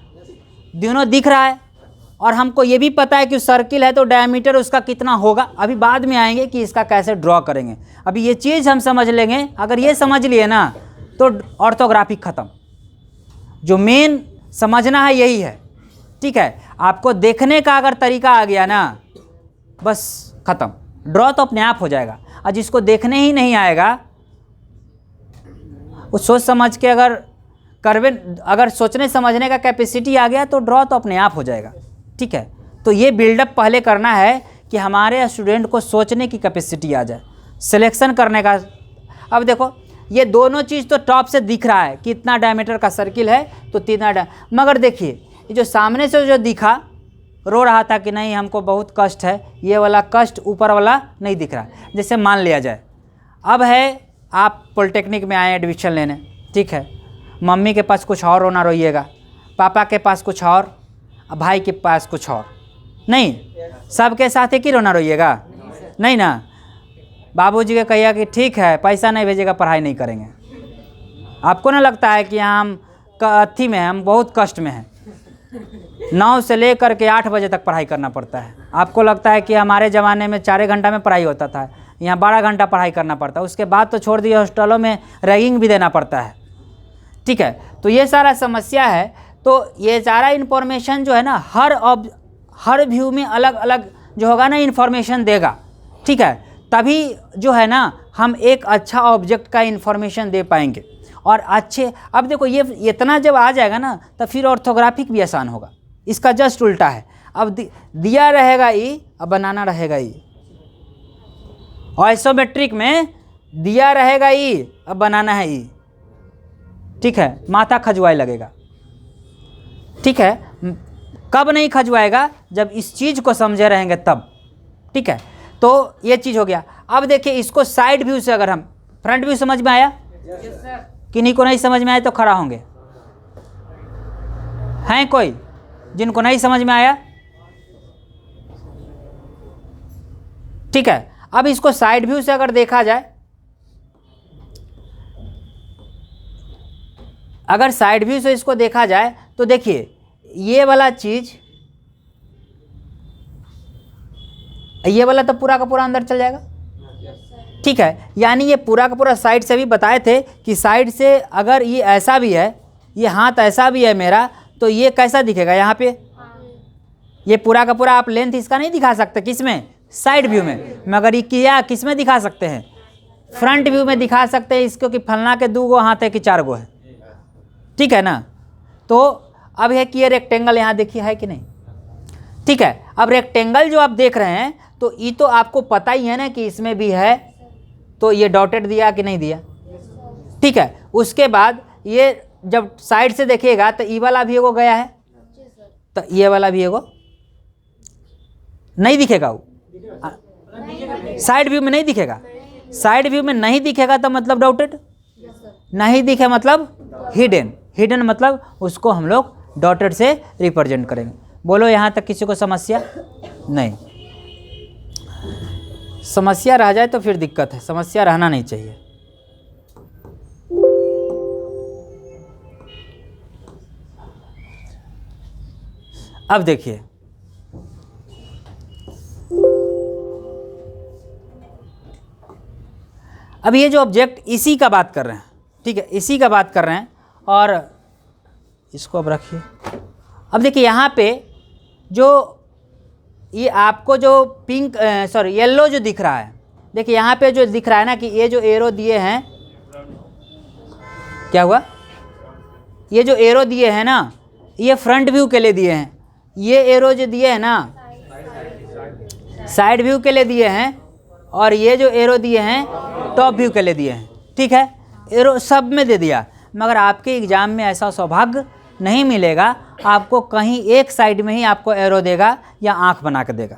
दोनों दिख रहा है, और हमको ये भी पता है कि सर्किल है तो डायमीटर उसका कितना होगा। अभी बाद में आएंगे कि इसका कैसे ड्रॉ करेंगे। अभी ये चीज़ हम समझ लेंगे, अगर ये समझ लिए ना तो ऑर्थोग्राफिक ख़त्म। जो मेन समझना है यही है, ठीक है। आपको देखने का अगर तरीका आ गया ना, बस ख़त्म, ड्रॉ तो अपने आप हो जाएगा। और जिसको देखने ही नहीं आएगा वो सोच समझ के अगर सोचने समझने का कैपेसिटी आ गया तो ड्रॉ तो अपने आप हो जाएगा, ठीक है। तो ये बिल्डअप पहले करना है कि हमारे स्टूडेंट को सोचने की कैपेसिटी आ जाए, सिलेक्शन करने का। अब देखो ये दोनों चीज़ तो टॉप से दिख रहा है कि इतना डायमीटर का सर्किल है तो मगर देखिए ये जो सामने से जो दिखा, रो रहा था कि नहीं हमको बहुत कष्ट है, ये वाला कष्ट ऊपर वाला नहीं दिख रहा। जैसे मान लिया जाए अब है आप पॉलिटेक्निक में आए एडमिशन लेने, ठीक है। मम्मी के पास कुछ और रोना रोइएगा, पापा के पास कुछ और, भाई के पास कुछ और, नहीं सबके साथ एक ही रोना रोइएगा, नहीं ना। बाबूजी के कहिएगा कि ठीक है पैसा नहीं भेजेगा पढ़ाई नहीं करेंगे। आपको ना लगता है कि हम अथी में हैं, हम बहुत कष्ट में हैं, 9 से लेकर के 8 बजे तक पढ़ाई करना पड़ता है। आपको लगता है कि हमारे ज़माने में 4 घंटा में पढ़ाई होता था, यहाँ 12 घंटा पढ़ाई करना पड़ता है। उसके बाद तो छोड़ दिए, हॉस्टलों में रैगिंग भी देना पड़ता है, ठीक है। तो ये सारा समस्या है। तो ये सारा इन्फॉर्मेशन जो है ना हर व्यू में अलग अलग जो होगा ना इन्फॉर्मेशन देगा, ठीक है। तभी जो है ना हम एक अच्छा ऑब्जेक्ट का इन्फॉर्मेशन दे पाएंगे और अच्छे। अब देखो ये इतना जब आ जाएगा ना तो फिर ऑर्थोग्राफिक भी आसान होगा। इसका जस्ट उल्टा है, अब दिया रहेगा ई, अब बनाना रहेगा ई। आइसोमेट्रिक में दिया रहेगा ई, अब बनाना है ई, ठीक है। माथा खजुआए लगेगा, ठीक है। कब नहीं खजुआएगा, जब इस चीज़ को समझे रहेंगे तब, ठीक है। तो ये चीज़ हो गया। अब देखिए इसको साइड व्यू से, अगर हम फ्रंट व्यू समझ में आया, किन्हीं को नहीं समझ में आया तो खड़ा होंगे, हैं कोई जिनको नहीं समझ में आया, ठीक है। अब इसको साइड व्यू से अगर देखा जाए, अगर साइड व्यू से इसको देखा जाए तो देखिए ये वाला चीज, ये वाला तो पूरा का पूरा अंदर चल जाएगा, ठीक है। यानी ये पूरा का पूरा साइड से भी बताए थे कि साइड से अगर ये ऐसा भी है, ये हाथ ऐसा भी है मेरा, तो ये कैसा दिखेगा यहाँ पे, ये पूरा का पूरा आप लेंथ इसका नहीं दिखा सकते, किस में, साइड व्यू में। मगर ये किया किस में दिखा सकते हैं, फ्रंट व्यू में दिखा सकते हैं इसको कि फलना के 2 गो हाथ है कि 4 गो है, ठीक है ना। तो अब है कि ये रेक्टेंगल यहाँ देखिए है कि नहीं, ठीक है। अब रेक्टेंगल जो आप देख रहे हैं तो ये तो आपको पता ही है ना कि इसमें भी है, तो ये डॉटेड दिया कि नहीं दिया, ठीक है। उसके बाद ये जब साइड से देखिएगा तो ये वाला भी एगो गया है, तो ये वाला भी एगो नहीं दिखेगा, वो साइड व्यू में नहीं दिखेगा। साइड व्यू में नहीं दिखेगा तो मतलब डॉटेड, नहीं दिखे मतलब हिडन, हिडन मतलब उसको हम लोग डॉटेड से रिप्रेजेंट करेंगे। बोलो यहाँ तक किसी को समस्या नहीं? समस्या रह जाए तो फिर दिक्कत है, समस्या रहना नहीं चाहिए। अब देखिए अब ये जो ऑब्जेक्ट इसी का बात कर रहे हैं, ठीक है, इसी का बात कर रहे हैं। और इसको अब रखिए। अब देखिए यहाँ पे जो ये आपको जो पिंक येलो जो दिख रहा है, देखिए यहाँ पे जो दिख रहा है ना कि ये जो एरो दिए हैं, क्या हुआ, ये जो एरो दिए हैं ना ये फ्रंट व्यू के लिए दिए हैं, ये एरो जो दिए हैं ना साइड व्यू के लिए दिए हैं, और ये जो एरो दिए हैं टॉप व्यू के लिए दिए हैं, ठीक है। एरो सब में दे दिया, मगर आपके एग्ज़ाम में ऐसा सौभाग्य नहीं मिलेगा, आपको कहीं एक साइड में ही आपको एरो देगा या आंख बना के देगा,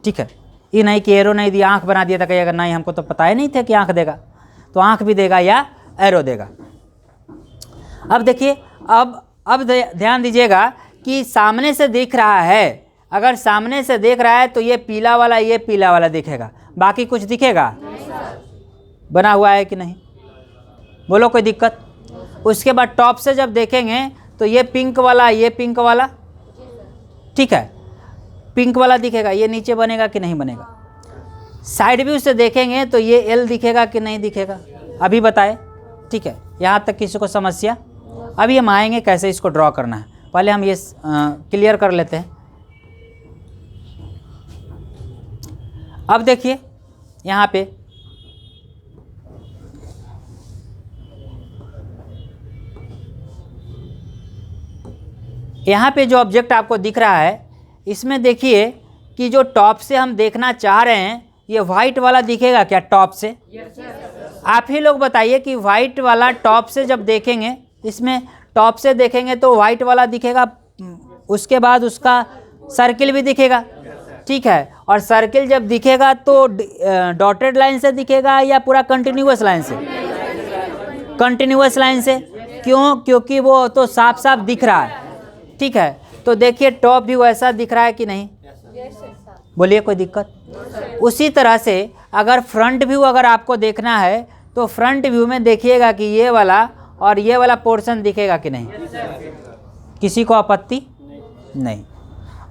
ठीक है। ये नहीं कि एरो नहीं दिया आंख बना दिया, तो कहिएगा नहीं हमको तो पता ही नहीं था कि आंख देगा, तो आंख भी देगा या एरो देगा। अब देखिए अब ध्यान दीजिएगा कि सामने से दिख रहा है, अगर सामने से देख रहा है तो ये पीला वाला दिखेगा, बाकी कुछ दिखेगा बना हुआ है कि नहीं, बोलो कोई दिक्कत। उसके बाद टॉप से जब देखेंगे तो ये पिंक वाला, ठीक है। पिंक वाला दिखेगा, ये नीचे बनेगा कि नहीं बनेगा। साइड व्यू से देखेंगे तो ये एल दिखेगा कि नहीं दिखेगा, अभी बताए। ठीक है, यहाँ तक किसी को समस्या? अभी हम आएंगे कैसे इसको ड्रॉ करना है, पहले हम ये क्लियर कर लेते हैं। अब देखिए यहाँ पे जो ऑब्जेक्ट आपको दिख रहा है, इसमें देखिए कि जो टॉप से हम देखना चाह रहे हैं, ये वाइट वाला दिखेगा क्या टॉप से? आप ही लोग बताइए कि वाइट वाला टॉप से जब देखेंगे, इसमें टॉप से देखेंगे तो वाइट वाला दिखेगा, उसके बाद उसका सर्किल भी दिखेगा। ठीक है, और सर्किल जब दिखेगा तो डॉटेड लाइन से दिखेगा या पूरा कंटिन्यूअस लाइन से? कंटिन्यूअस लाइन से। क्यों? क्योंकि वो तो साफ साफ दिख रहा है। ठीक है, तो देखिए टॉप व्यू ऐसा दिख रहा है कि नहीं? बोलिए, कोई दिक्कत? उसी तरह से अगर फ्रंट व्यू अगर आपको देखना है तो फ्रंट व्यू में देखिएगा कि ये वाला और ये वाला पोर्शन दिखेगा कि नहीं? किसी को आपत्ति नहीं।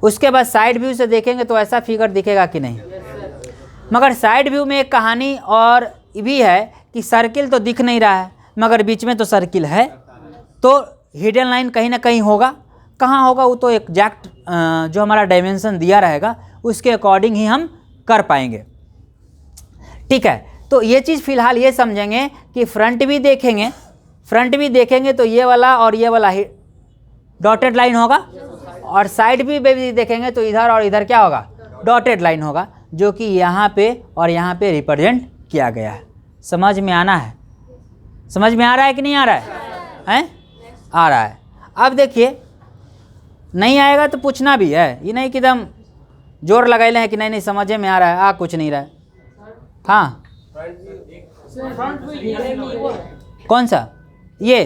उसके बाद साइड व्यू से देखेंगे तो ऐसा फिगर दिखेगा कि नहीं? मगर साइड व्यू में एक कहानी और भी है कि सर्किल तो दिख नहीं रहा है, मगर बीच में तो सर्किल है, तो हिडन लाइन कहीं ना कहीं होगा। कहाँ होगा वो तो एग्जैक्ट जो हमारा डायमेंशन दिया रहेगा उसके अकॉर्डिंग ही हम कर पाएंगे। ठीक है, तो ये चीज़ फिलहाल ये समझेंगे कि फ्रंट भी देखेंगे तो ये वाला और ये वाला ही डॉटेड लाइन होगा, और साइड भी देखेंगे तो इधर और इधर क्या होगा? डॉटेड लाइन होगा, जो कि यहाँ पे और यहाँ पे रिप्रेजेंट किया गया है। समझ में आना है? समझ में आ रहा है कि नहीं आ रहा है? हैं? आ रहा है। अब देखिए, नहीं आएगा तो पूछना भी है, ये नहीं कि एकदम जोर लगाए हैं कि नहीं समझे में आ रहा है, कुछ नहीं रहा है। हाँ, कौन सा? ये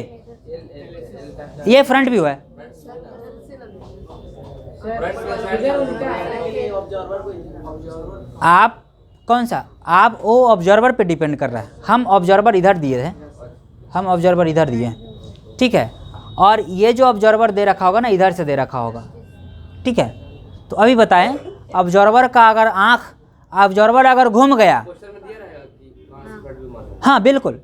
फ्रंट व्यू है। आप कौन सा? आप वो ऑब्जर्वर पे डिपेंड कर रहा है। हम ऑब्जर्वर इधर दिए हैं, ठीक है, और ये जो ऑब्जर्वर दे रखा होगा ना, इधर से दे रखा होगा। ठीक है, तो अभी बताएं, ऑब्जर्वर का अगर ऑब्जर्वर अगर घूम गया, हाँ बिल्कुल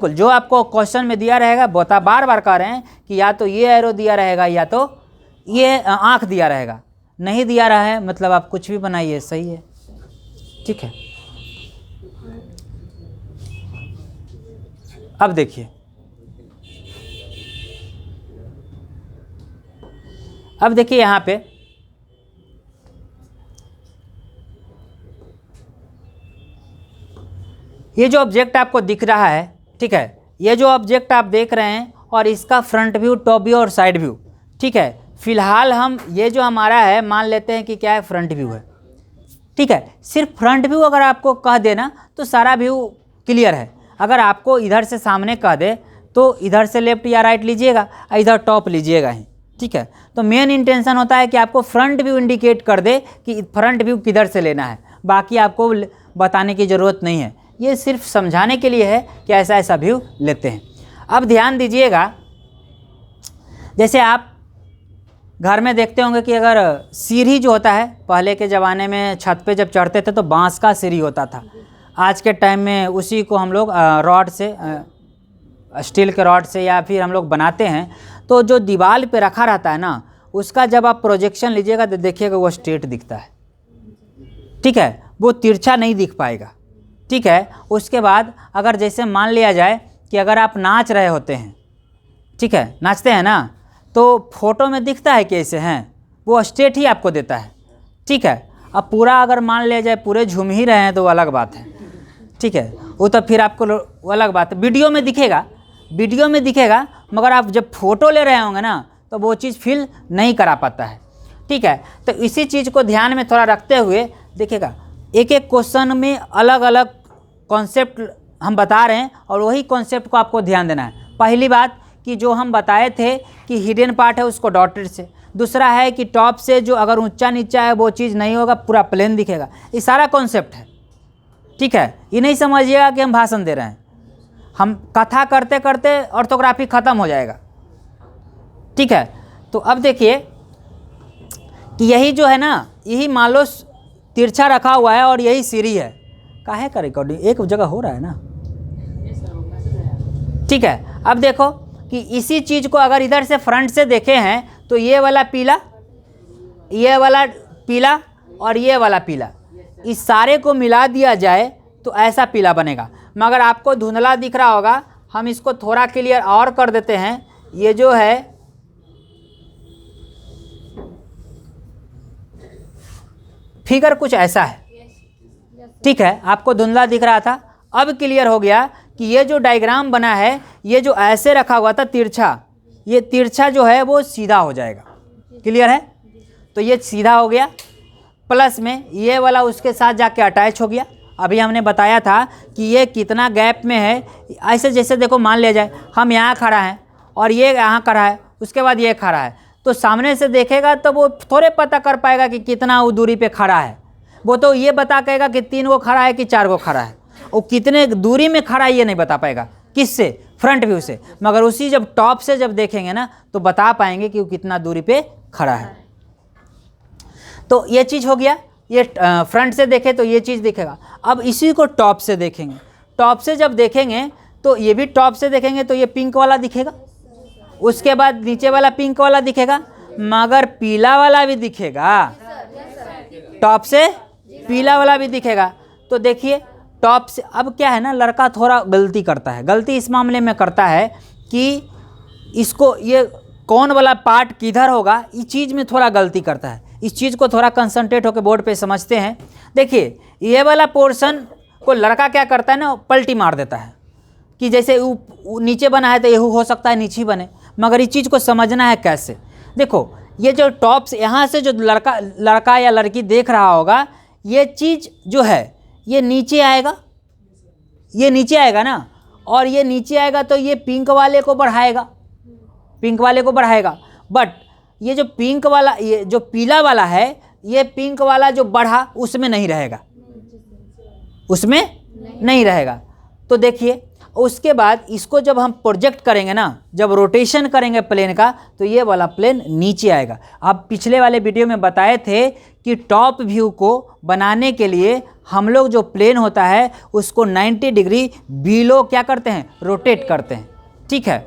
जो आपको क्वेश्चन में दिया रहेगा, बार बार कह रहे हैं कि या तो ये एरो दिया रहेगा या तो ये आँख दिया रहेगा। नहीं दिया रहा है मतलब आप कुछ भी बनाइए, सही है। ठीक है, अब देखिए, यहाँ पे ये जो ऑब्जेक्ट आपको दिख रहा है, ठीक है, ये जो ऑब्जेक्ट आप देख रहे हैं और इसका फ्रंट व्यू, टॉप व्यू और साइड व्यू। ठीक है, फिलहाल हम ये जो हमारा है मान लेते हैं कि क्या है, फ्रंट व्यू है। ठीक है, सिर्फ फ्रंट व्यू अगर आपको कह देना तो सारा व्यू क्लियर है। अगर आपको इधर से सामने कह दे तो इधर से लेफ्ट या राइट लीजिएगा, इधर टॉप लीजिएगा ही। ठीक है, तो मेन इंटेंशन होता है कि आपको फ्रंट व्यू इंडिकेट कर दे कि फ्रंट व्यू किधर से लेना है, बाकी आपको बताने की ज़रूरत नहीं है। ये सिर्फ समझाने के लिए है कि ऐसा ऐसा व्यू लेते हैं। अब ध्यान दीजिएगा, जैसे आप घर में देखते होंगे कि अगर सीढ़ी जो होता है, पहले के ज़माने में छत पे जब चढ़ते थे तो बांस का सीढ़ी होता था। आज के टाइम में उसी को हम लोग रॉड से, स्टील के रॉड से या फिर हम लोग बनाते हैं। तो जो दीवार पे रखा रहता है ना, उसका जब आप प्रोजेक्शन लीजिएगा तो देखिएगा वो स्ट्रेट दिखता है। ठीक है, वो तिरछा नहीं दिख पाएगा। ठीक है, उसके बाद अगर जैसे मान लिया जाए कि अगर आप नाच रहे होते हैं, ठीक है, नाचते हैं ना, तो फोटो में दिखता है कैसे हैं, वो स्ट्रेट ही आपको देता है। ठीक है, अब पूरा अगर मान लिया जाए पूरे झूम ही रहे हैं तो अलग बात है। ठीक है, वो तो फिर आपको वो अलग बात है, वीडियो में दिखेगा, मगर आप जब फोटो ले रहे होंगे ना तो वो चीज़ फील नहीं करा पाता है। ठीक है, तो इसी चीज़ को ध्यान में थोड़ा रखते हुए देखिएगा, एक एक क्वेश्चन में अलग अलग कॉन्सेप्ट हम बता रहे हैं और वही कॉन्सेप्ट को आपको ध्यान देना है। पहली बात कि जो हम बताए थे कि हिडन पार्ट है उसको डॉटेड से, दूसरा है कि टॉप से जो अगर ऊंचा नीचा है वो चीज़ नहीं होगा, पूरा प्लेन दिखेगा। ये सारा कॉन्सेप्ट है। ठीक है, ये नहीं समझिएगा कि हम भाषण दे रहे हैं, हम कथा करते करते ऑर्थोग्राफी ख़त्म हो जाएगा। ठीक है, तो अब देखिए कि यही जो है ना, यही मान लो तिरछा रखा हुआ है और यही सीढ़ी है। काहे का रिकॉर्डिंग एक जगह हो रहा है ना, ठीक है। अब देखो कि इसी चीज़ को अगर इधर से फ्रंट से देखे हैं तो ये वाला पीला, ये वाला पीला और ये वाला पीला, इस सारे को मिला दिया जाए तो ऐसा पीला बनेगा। मगर आपको धुंधला दिख रहा होगा, हम इसको थोड़ा क्लियर और कर देते हैं। ये जो है फिगर कुछ ऐसा है, ठीक है। आपको धुंधला दिख रहा था, अब क्लियर हो गया कि ये जो डायग्राम बना है, ये जो ऐसे रखा हुआ था तिरछा, ये तिरछा जो है वो सीधा हो जाएगा। क्लियर है? तो ये सीधा हो गया, प्लस में ये वाला उसके साथ जाके अटैच हो गया। अभी हमने बताया था कि ये कितना गैप में है। ऐसे जैसे देखो, मान लिया जाए हम यहाँ खड़ा है और ये यहाँ खड़ा है, उसके बाद ये खड़ा है, तो सामने से देखेगा तो वो थोड़े पता कर पाएगा कि कितना वो दूरी पे खड़ा है। वो तो ये बता कहेगा कि 3 गो खड़ा है कि 4 गो खड़ा है, वो कितने दूरी में खड़ा है ये नहीं बता पाएगा। किससे? फ्रंट व्यू से। मगर उसी जब टॉप से जब देखेंगे ना तो बता पाएंगे कि वो कितना दूरी पे खड़ा है। तो ये चीज़ हो गया, ये फ्रंट से देखे तो ये चीज़ दिखेगा। अब इसी को टॉप से देखेंगे, टॉप से जब देखेंगे तो ये भी टॉप से देखेंगे तो ये पिंक वाला दिखेगा, उसके बाद नीचे वाला पिंक वाला दिखेगा, मगर पीला वाला भी दिखेगा। टॉप से पीला वाला भी दिखेगा। तो देखिए टॉप से, अब क्या है ना, लड़का थोड़ा गलती करता है। गलती इस मामले में करता है कि इसको ये कौन वाला पार्ट किधर होगा, इस चीज़ में थोड़ा गलती करता है। इस चीज़ को थोड़ा कंसंट्रेट होकर बोर्ड पे समझते हैं। देखिए ये वाला पोर्शन को लड़का क्या करता है ना, पलटी मार देता है कि जैसे नीचे बना है तो ये हो सकता है नीचे बने। मगर इस चीज़ को समझना है कैसे। देखो ये जो टॉप से यहाँ से जो लड़का या लड़की देख रहा होगा, ये चीज़ जो है ये नीचे आएगा, ये नीचे आएगा ना, और ये नीचे आएगा तो ये पिंक वाले को बढ़ाएगा, पिंक वाले को बढ़ाएगा। बट ये जो पिंक वाला, ये जो पीला वाला है, ये पिंक वाला जो बढ़ा उसमें नहीं रहेगा, उसमें नहीं रहेगा। तो देखिए उसके बाद इसको जब हम प्रोजेक्ट करेंगे ना, जब रोटेशन करेंगे प्लेन का, तो ये वाला प्लेन नीचे आएगा। आप पिछले वाले वीडियो में बताए थे कि टॉप व्यू को बनाने के लिए हम लोग जो प्लेन होता है उसको 90 डिग्री बिलो क्या करते हैं, रोटेट करते हैं। ठीक है,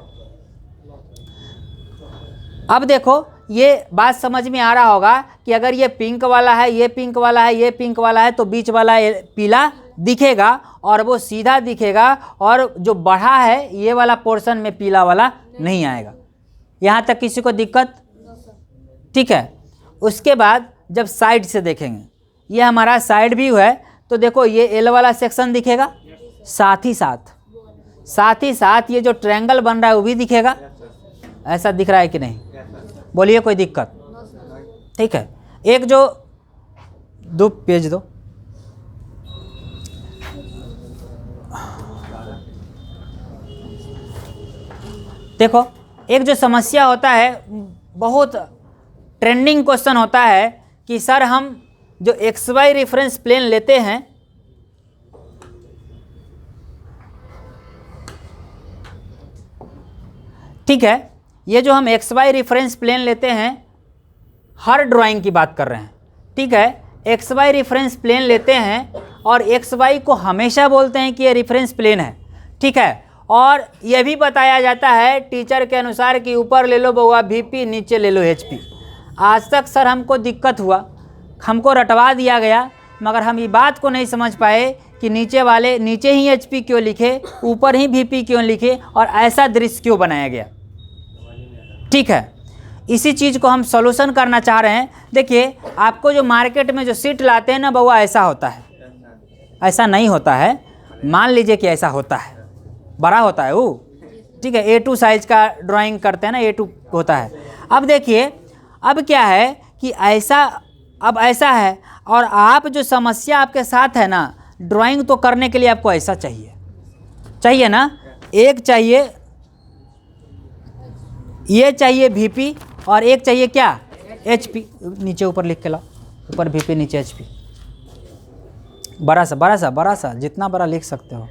अब देखो ये बात समझ में आ रहा होगा कि अगर ये पिंक वाला है, ये पिंक वाला है, ये पिंक वाला है, तो बीच वाला पीला दिखेगा और वो सीधा दिखेगा, और जो बढ़ा है ये वाला पोर्शन में पीला वाला नहीं आएगा। यहाँ तक किसी को दिक्कत? ठीक है। उसके बाद जब साइड से देखेंगे, ये हमारा साइड व्यू है, तो देखो ये एल वाला सेक्शन दिखेगा, साथ ही साथ ये जो ट्रायंगल बन रहा है वो भी दिखेगा। ऐसा दिख रहा है कि नहीं? बोलिए, कोई दिक्कत? ठीक है, एक जो दो पेज दो। देखो एक जो समस्या होता है, बहुत ट्रेंडिंग क्वेश्चन होता है कि सर हम जो XY रेफरेंस प्लेन लेते हैं, ठीक है, ये जो हम XY रेफरेंस प्लेन लेते हैं, हर ड्राइंग की बात कर रहे हैं, ठीक है, XY रेफरेंस प्लेन लेते हैं और XY को हमेशा बोलते हैं कि ये रेफरेंस प्लेन है, ठीक है। और यह भी बताया जाता है टीचर के अनुसार कि ऊपर ले लो बउआ VP, नीचे ले लो HP। आज तक सर हमको दिक्कत हुआ, हमको रटवा दिया गया, मगर हम ये बात को नहीं समझ पाए कि नीचे वाले नीचे ही HP क्यों लिखे, ऊपर ही VP क्यों लिखे, और ऐसा दृश्य क्यों बनाया गया। ठीक है, इसी चीज़ को हम सॉल्यूशन करना चाह रहे हैं। देखिए आपको जो मार्केट में जो सीट लाते हैं ना बउआ, ऐसा होता है, ऐसा नहीं होता है। मान लीजिए कि ऐसा होता है, बड़ा होता है वो, ठीक है, A2 साइज का ड्राइंग करते हैं ना, A2 होता है। अब देखिए अब क्या है कि ऐसा, अब ऐसा है, और आप जो समस्या आपके साथ है ना, ड्राइंग तो करने के लिए आपको ऐसा चाहिए ना, एक चाहिए, ये चाहिए VP, और एक चाहिए क्या, HP। नीचे ऊपर लिख के लाओ, ऊपर VP नीचे HP। बड़ा सा जितना बड़ा लिख सकते हो।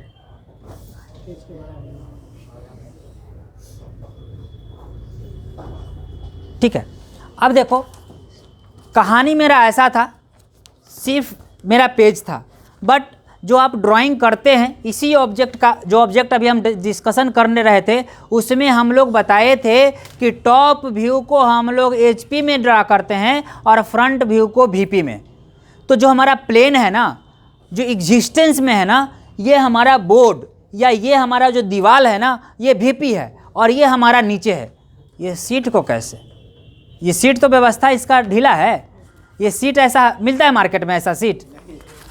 ठीक है, अब देखो कहानी मेरा ऐसा था सिर्फ मेरा पेज था, बट जो आप ड्राइंग करते हैं इसी ऑब्जेक्ट का, जो ऑब्जेक्ट अभी हम डिस्कशन करने रहे थे उसमें हम लोग बताए थे कि टॉप व्यू को हम लोग HP में ड्रा करते हैं और फ्रंट व्यू को VP में। तो जो हमारा प्लेन है ना, जो एग्जिस्टेंस में है ना, ये हमारा बोर्ड या ये हमारा जो दीवार है ना, ये VP है और ये हमारा नीचे है। ये सीट को कैसे, ये सीट तो व्यवस्था इसका ढीला है। ये सीट ऐसा मिलता है मार्केट में?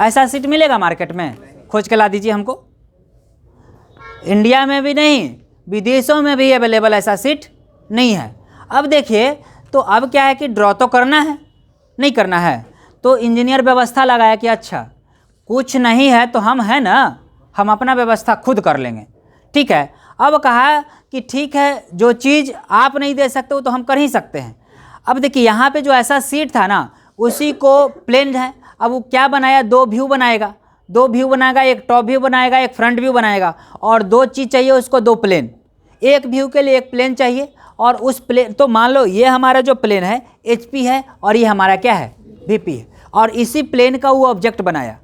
ऐसा सीट मिलेगा मार्केट में? खोज के ला दीजिए हमको। इंडिया में भी नहीं, विदेशों में भी अवेलेबल ऐसा सीट नहीं है। अब देखिए, तो अब क्या है कि ड्रॉ तो करना है, नहीं करना है, तो इंजीनियर व्यवस्था लगाया कि अच्छा कुछ नहीं है तो हम है ना, हम अपना व्यवस्था खुद कर लेंगे। ठीक है, अब कहा कि ठीक है, जो चीज़ आप नहीं दे सकते वो तो हम कर ही सकते हैं। अब देखिए यहाँ पे जो ऐसा सीट था ना, उसी को प्लेन है। अब वो क्या बनाया, 2 व्यू बनाएगा, 2 व्यू बनाएगा, एक टॉप व्यू बनाएगा, एक फ्रंट व्यू बनाएगा, और 2 चीज़ चाहिए उसको, 2 प्लेन। एक व्यू के लिए एक प्लेन चाहिए, और उस प्लेन, तो मान लो ये हमारा जो प्लेन है HP है और ये हमारा क्या है, VP है, और इसी प्लेन का वो ऑब्जेक्ट बनाया,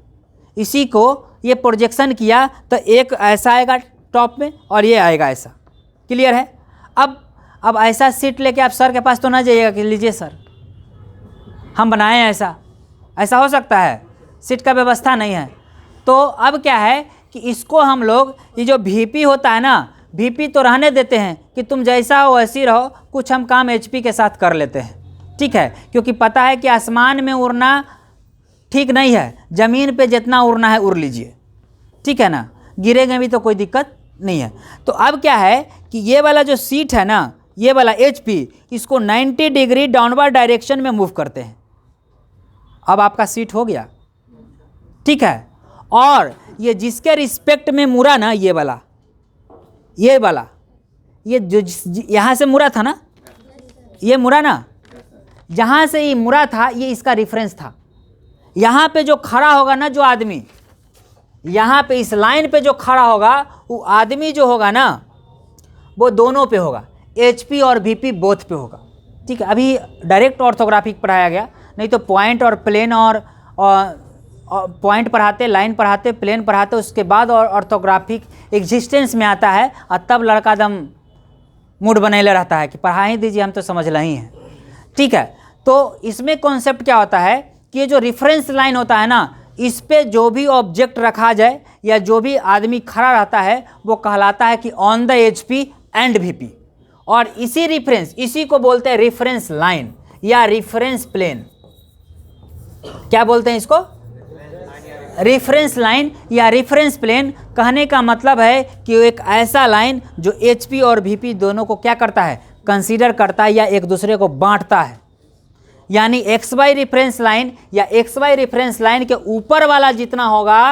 इसी को ये प्रोजेक्शन किया, तो एक ऐसा आएगा टॉप में और ये आएगा ऐसा। क्लियर है? अब ऐसा सीट लेके आप सर के पास तो ना जाइएगा कि लीजिए सर हम बनाए हैं ऐसा हो सकता है? सीट का व्यवस्था नहीं है। तो अब क्या है कि इसको हम लोग, ये जो VP होता है ना, VP तो रहने देते हैं कि तुम जैसा हो वैसी रहो, कुछ हम काम HP के साथ कर लेते हैं। ठीक है, क्योंकि पता है कि आसमान में उड़ना ठीक नहीं है, ज़मीन पे जितना उड़ना है उड़ लीजिए। ठीक है ना, गिरेंगे भी तो कोई दिक्कत नहीं है। तो अब क्या है कि ये वाला जो सीट है ना, ये वाला HP, इसको 90 डिग्री डाउनवर्ड डायरेक्शन में मूव करते हैं। अब आपका सीट हो गया। ठीक है, और ये जिसके रिस्पेक्ट में मुड़ा ना, ये वाला ये जो यहाँ से मुड़ा था ना, ये मुड़ा ना, जहाँ से ये मुड़ा था ये इसका रेफरेंस था। यहाँ पे जो खड़ा होगा ना जो आदमी, यहाँ पे इस लाइन पे जो खड़ा होगा, वो आदमी जो होगा ना, वो दोनों पे होगा, HP और VP बोथ पे होगा। ठीक है, अभी डायरेक्ट ऑर्थोग्राफिक पढ़ाया गया, नहीं तो पॉइंट और प्लेन और पॉइंट पढ़ाते, लाइन पढ़ाते, प्लेन पढ़ाते, उसके बाद और ऑर्थोग्राफिक एग्जिस्टेंस में आता है, और तब लड़का दम मूड बनेले रहता है कि पढ़ा ही दीजिए, हम तो समझ रही हैं। ठीक है, तो इसमें कॉन्सेप्ट क्या होता है कि ये जो रेफरेंस लाइन होता है ना, इस पे जो भी ऑब्जेक्ट रखा जाए या जो भी आदमी खड़ा रहता है वो कहलाता है कि on the HP and VP, और इसी रेफरेंस, इसी को बोलते हैं रेफरेंस लाइन या रेफरेंस प्लेन। क्या बोलते हैं इसको? रेफरेंस लाइन या रेफरेंस प्लेन। कहने का मतलब है कि एक ऐसा लाइन जो HP और VP दोनों को क्या करता है, कंसीडर करता है या एक दूसरे को बांटता है। यानी XY रेफरेंस लाइन या XY रेफरेंस लाइन के ऊपर वाला जितना होगा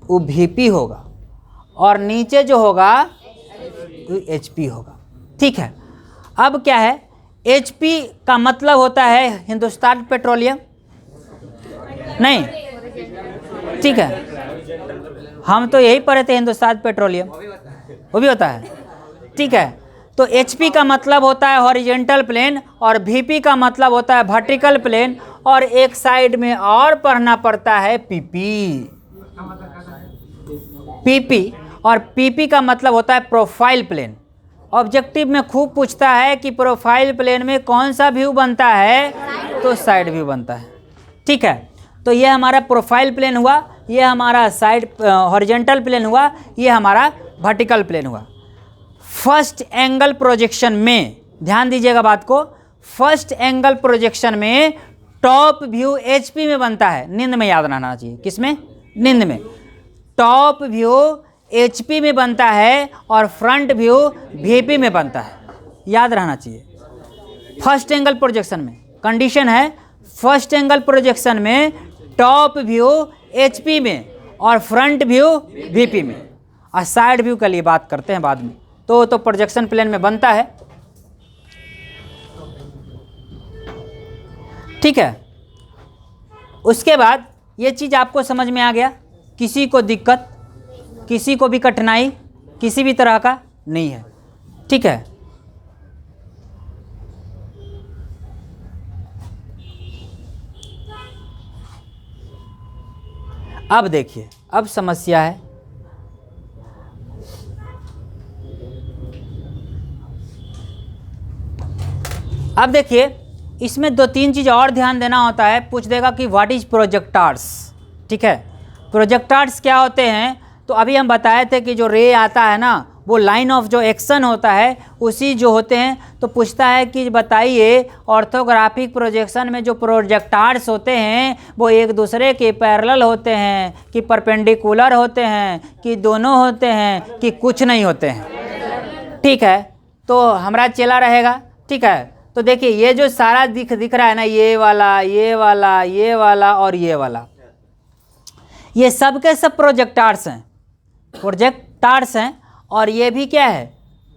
वो VP होगा, और नीचे जो होगा वो HP होगा। ठीक है, अब क्या है, HP का मतलब होता है हिंदुस्तान पेट्रोलियम, नहीं? ठीक है, हम तो यही पढ़े थे हिंदुस्तान पेट्रोलियम, वो भी होता है। ठीक है, तो HP का मतलब होता है हॉरिजेंटल प्लेन और VP का मतलब होता है वर्टिकल प्लेन, और एक साइड में और पढ़ना पड़ता है PP, और PP का मतलब होता है प्रोफाइल प्लेन। ऑब्जेक्टिव में खूब पूछता है कि प्रोफाइल प्लेन में कौन सा व्यू बनता है, तो साइड व्यू बनता है। ठीक है, तो ये हमारा प्रोफाइल प्लेन हुआ, ये हमारा साइड हॉरिजेंटल प्लेन हुआ, ये हमारा वर्टिकल प्लेन हुआ। फर्स्ट एंगल प्रोजेक्शन में ध्यान दीजिएगा बात को, फर्स्ट एंगल प्रोजेक्शन में टॉप व्यू HP में बनता है, नींद में याद रहना चाहिए। किसमें? नींद में। टॉप व्यू HP में बनता है और फ्रंट व्यू VP में बनता है, याद रहना चाहिए। फर्स्ट एंगल प्रोजेक्शन में कंडीशन है, फर्स्ट एंगल प्रोजेक्शन में टॉप व्यू HP में और फ्रंट व्यू VP में, और साइड व्यू के लिए बात करते हैं बाद में। तो प्रोजेक्शन प्लेन में बनता है। ठीक है, उसके बाद ये चीज़ आपको समझ में आ गया, किसी को दिक्कत, किसी को भी कठिनाई किसी भी तरह का नहीं है। ठीक है, अब देखिए, अब समस्या है, अब देखिए इसमें 2-3 चीज़ और ध्यान देना होता है। पूछ देगा कि व्हाट इज प्रोजेक्टार्स, ठीक है। प्रोजेक्टार्स क्या होते हैं, तो अभी हम बताए थे कि जो रे आता है ना, वो लाइन ऑफ जो एक्शन होता है उसी जो होते हैं। तो पूछता है कि बताइए ऑर्थोग्राफिक प्रोजेक्शन में जो प्रोजेक्टार्स होते हैं वो एक दूसरे के पैरेलल होते हैं कि परपेंडिकुलर होते हैं कि दोनों होते हैं कि कुछ नहीं होते हैं, ठीक है। तो हमारा चेला रहेगा, ठीक है। तो देखिए ये जो सारा दिख रहा है ना, ये वाला, ये वाला, ये वाला और ये वाला, ये सब के सब प्रोजेक्टार्स हैं, प्रोजेक्टार्स हैं। और ये भी क्या है,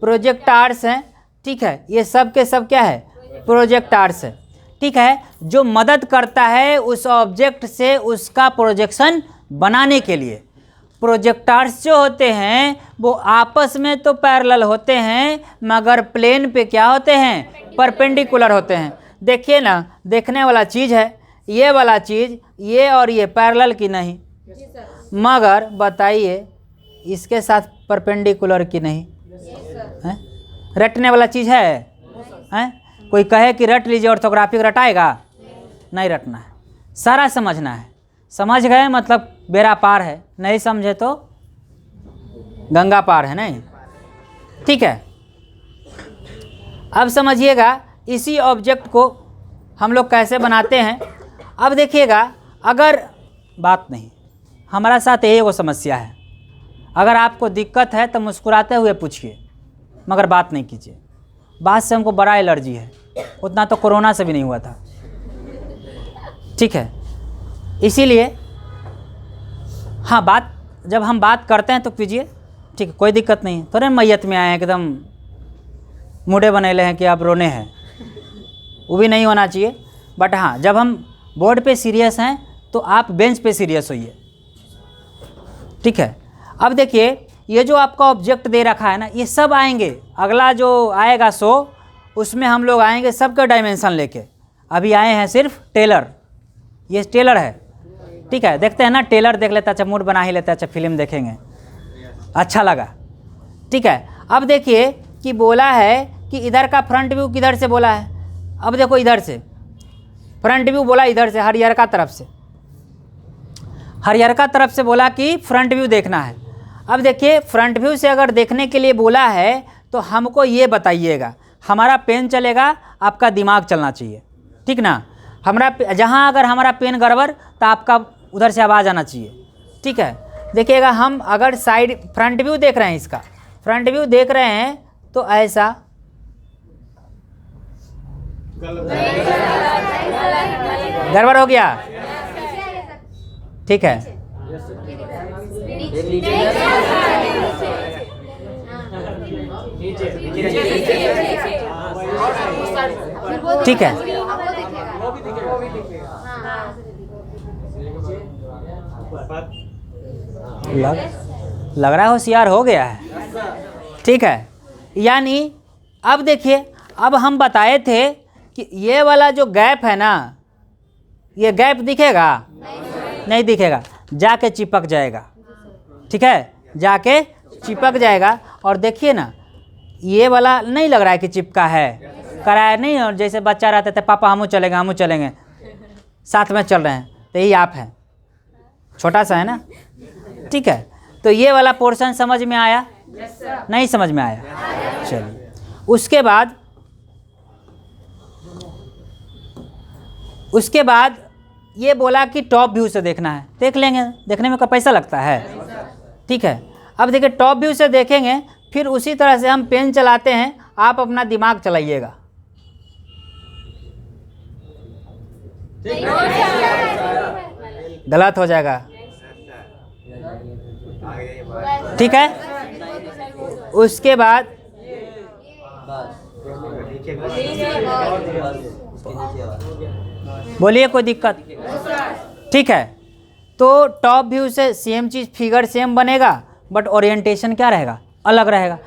प्रोजेक्टार्स हैं, ठीक है। ये सब के सब क्या है, प्रोजेक्टार्स है, ठीक है। जो मदद करता है उस ऑब्जेक्ट से उसका प्रोजेक्शन बनाने के लिए। प्रोजेक्टार्स जो होते हैं वो आपस में तो पैरेलल होते हैं मगर प्लेन पे क्या होते हैं, परपेंडिकुलर होते हैं। देखिए ना, देखने वाला चीज़ है ये वाला चीज़, ये और ये पैरेलल की नहीं, मगर बताइए इसके साथ परपेंडिकुलर की नहीं है। रटने वाला चीज़ है? कोई कहे कि रट लीजिए ऑर्थोग्राफिक, रटाएगा? नहीं रटना है, सारा समझना है। समझ गए मतलब बेड़ा पार है, नहीं समझे तो गंगा पार है, नहीं, ठीक है। अब समझिएगा इसी ऑब्जेक्ट को हम लोग कैसे बनाते हैं। अब देखिएगा, अगर बात नहीं, हमारा साथ यही वो समस्या है। अगर आपको दिक्कत है तो मुस्कुराते हुए पूछिए, मगर बात नहीं कीजिए। बात से हमको बड़ा एलर्जी है, उतना तो कोरोना से भी नहीं हुआ था, ठीक है। इसीलिए हाँ, बात जब हम बात करते हैं तो कीजिए, ठीक है, कोई दिक्कत नहीं है। थोड़े मैयत में आए हैं एकदम मुड़े बनेले हैं कि आप रोने हैं, वो भी नहीं होना चाहिए। बट हाँ, जब हम बोर्ड पे सीरियस हैं तो आप बेंच पे सीरियस होइए, ठीक है। अब देखिए ये जो आपका ऑब्जेक्ट दे रखा है ना, ये सब आएंगे, अगला जो आएगा शो उसमें हम लोग आएंगे सबके डायमेंशन लेके। अभी आए हैं सिर्फ टेलर, ये टेलर है, ठीक है। देखते हैं ना, टेलर देख लेता, अच्छा मूड बना ही लेता, अच्छा फिल्म देखेंगे, अच्छा लगा, ठीक है। अब देखिए कि बोला है कि इधर का फ्रंट व्यू किधर से बोला है। अब देखो इधर से फ्रंट व्यू बोला, इधर से हरिहरका तरफ से, हरिहरका तरफ से बोला कि फ्रंट व्यू देखना है। अब देखिए फ्रंट व्यू से अगर देखने के लिए बोला है तो हमको ये बताइएगा, हमारा पेन चलेगा, आपका दिमाग चलना चाहिए, ठीक ना। हमारा जहाँ अगर हमारा पेन गड़बड़ तो आपका उधर से आवाज़ आना चाहिए, ठीक है। देखिएगा हम अगर साइड फ्रंट व्यू देख रहे हैं, इसका फ्रंट व्यू देख रहे हैं तो ऐसा गड़बड़ हो गया, ठीक है। ठीक है, लग रहा है होशियार हो गया है, ठीक है। यानी अब देखिए, अब हम बताए थे कि ये वाला जो गैप है ना, ये गैप दिखेगा नहीं दिखेगा, जाके चिपक जाएगा, ठीक है, जाके चिपक जाएगा। और देखिए ना, ये वाला नहीं लग रहा है कि चिपका है, कराया नहीं। और जैसे बच्चा रहते थे, पापा हमू चलेंगे, साथ में चल रहे हैं, तो यही आप हैं, छोटा सा है ना, ठीक है। तो ये वाला पोर्शन समझ में आया? नहीं समझ में आया? चलिए, उसके बाद ये बोला कि टॉप व्यू से देखना है, देख लेंगे, देखने में का पैसा लगता है, ठीक है। अब देखिए टॉप व्यू से देखेंगे, फिर उसी तरह से हम पेन चलाते हैं, आप अपना दिमाग चलाइएगा, गलत हो जाएगा, ठीक है। उसके बाद बोलिए कोई दिक्कत, ठीक है। तो टॉप व्यू से सेम चीज़, फिगर सेम बनेगा, बट ओरिएंटेशन क्या रहेगा, अलग रहेगा।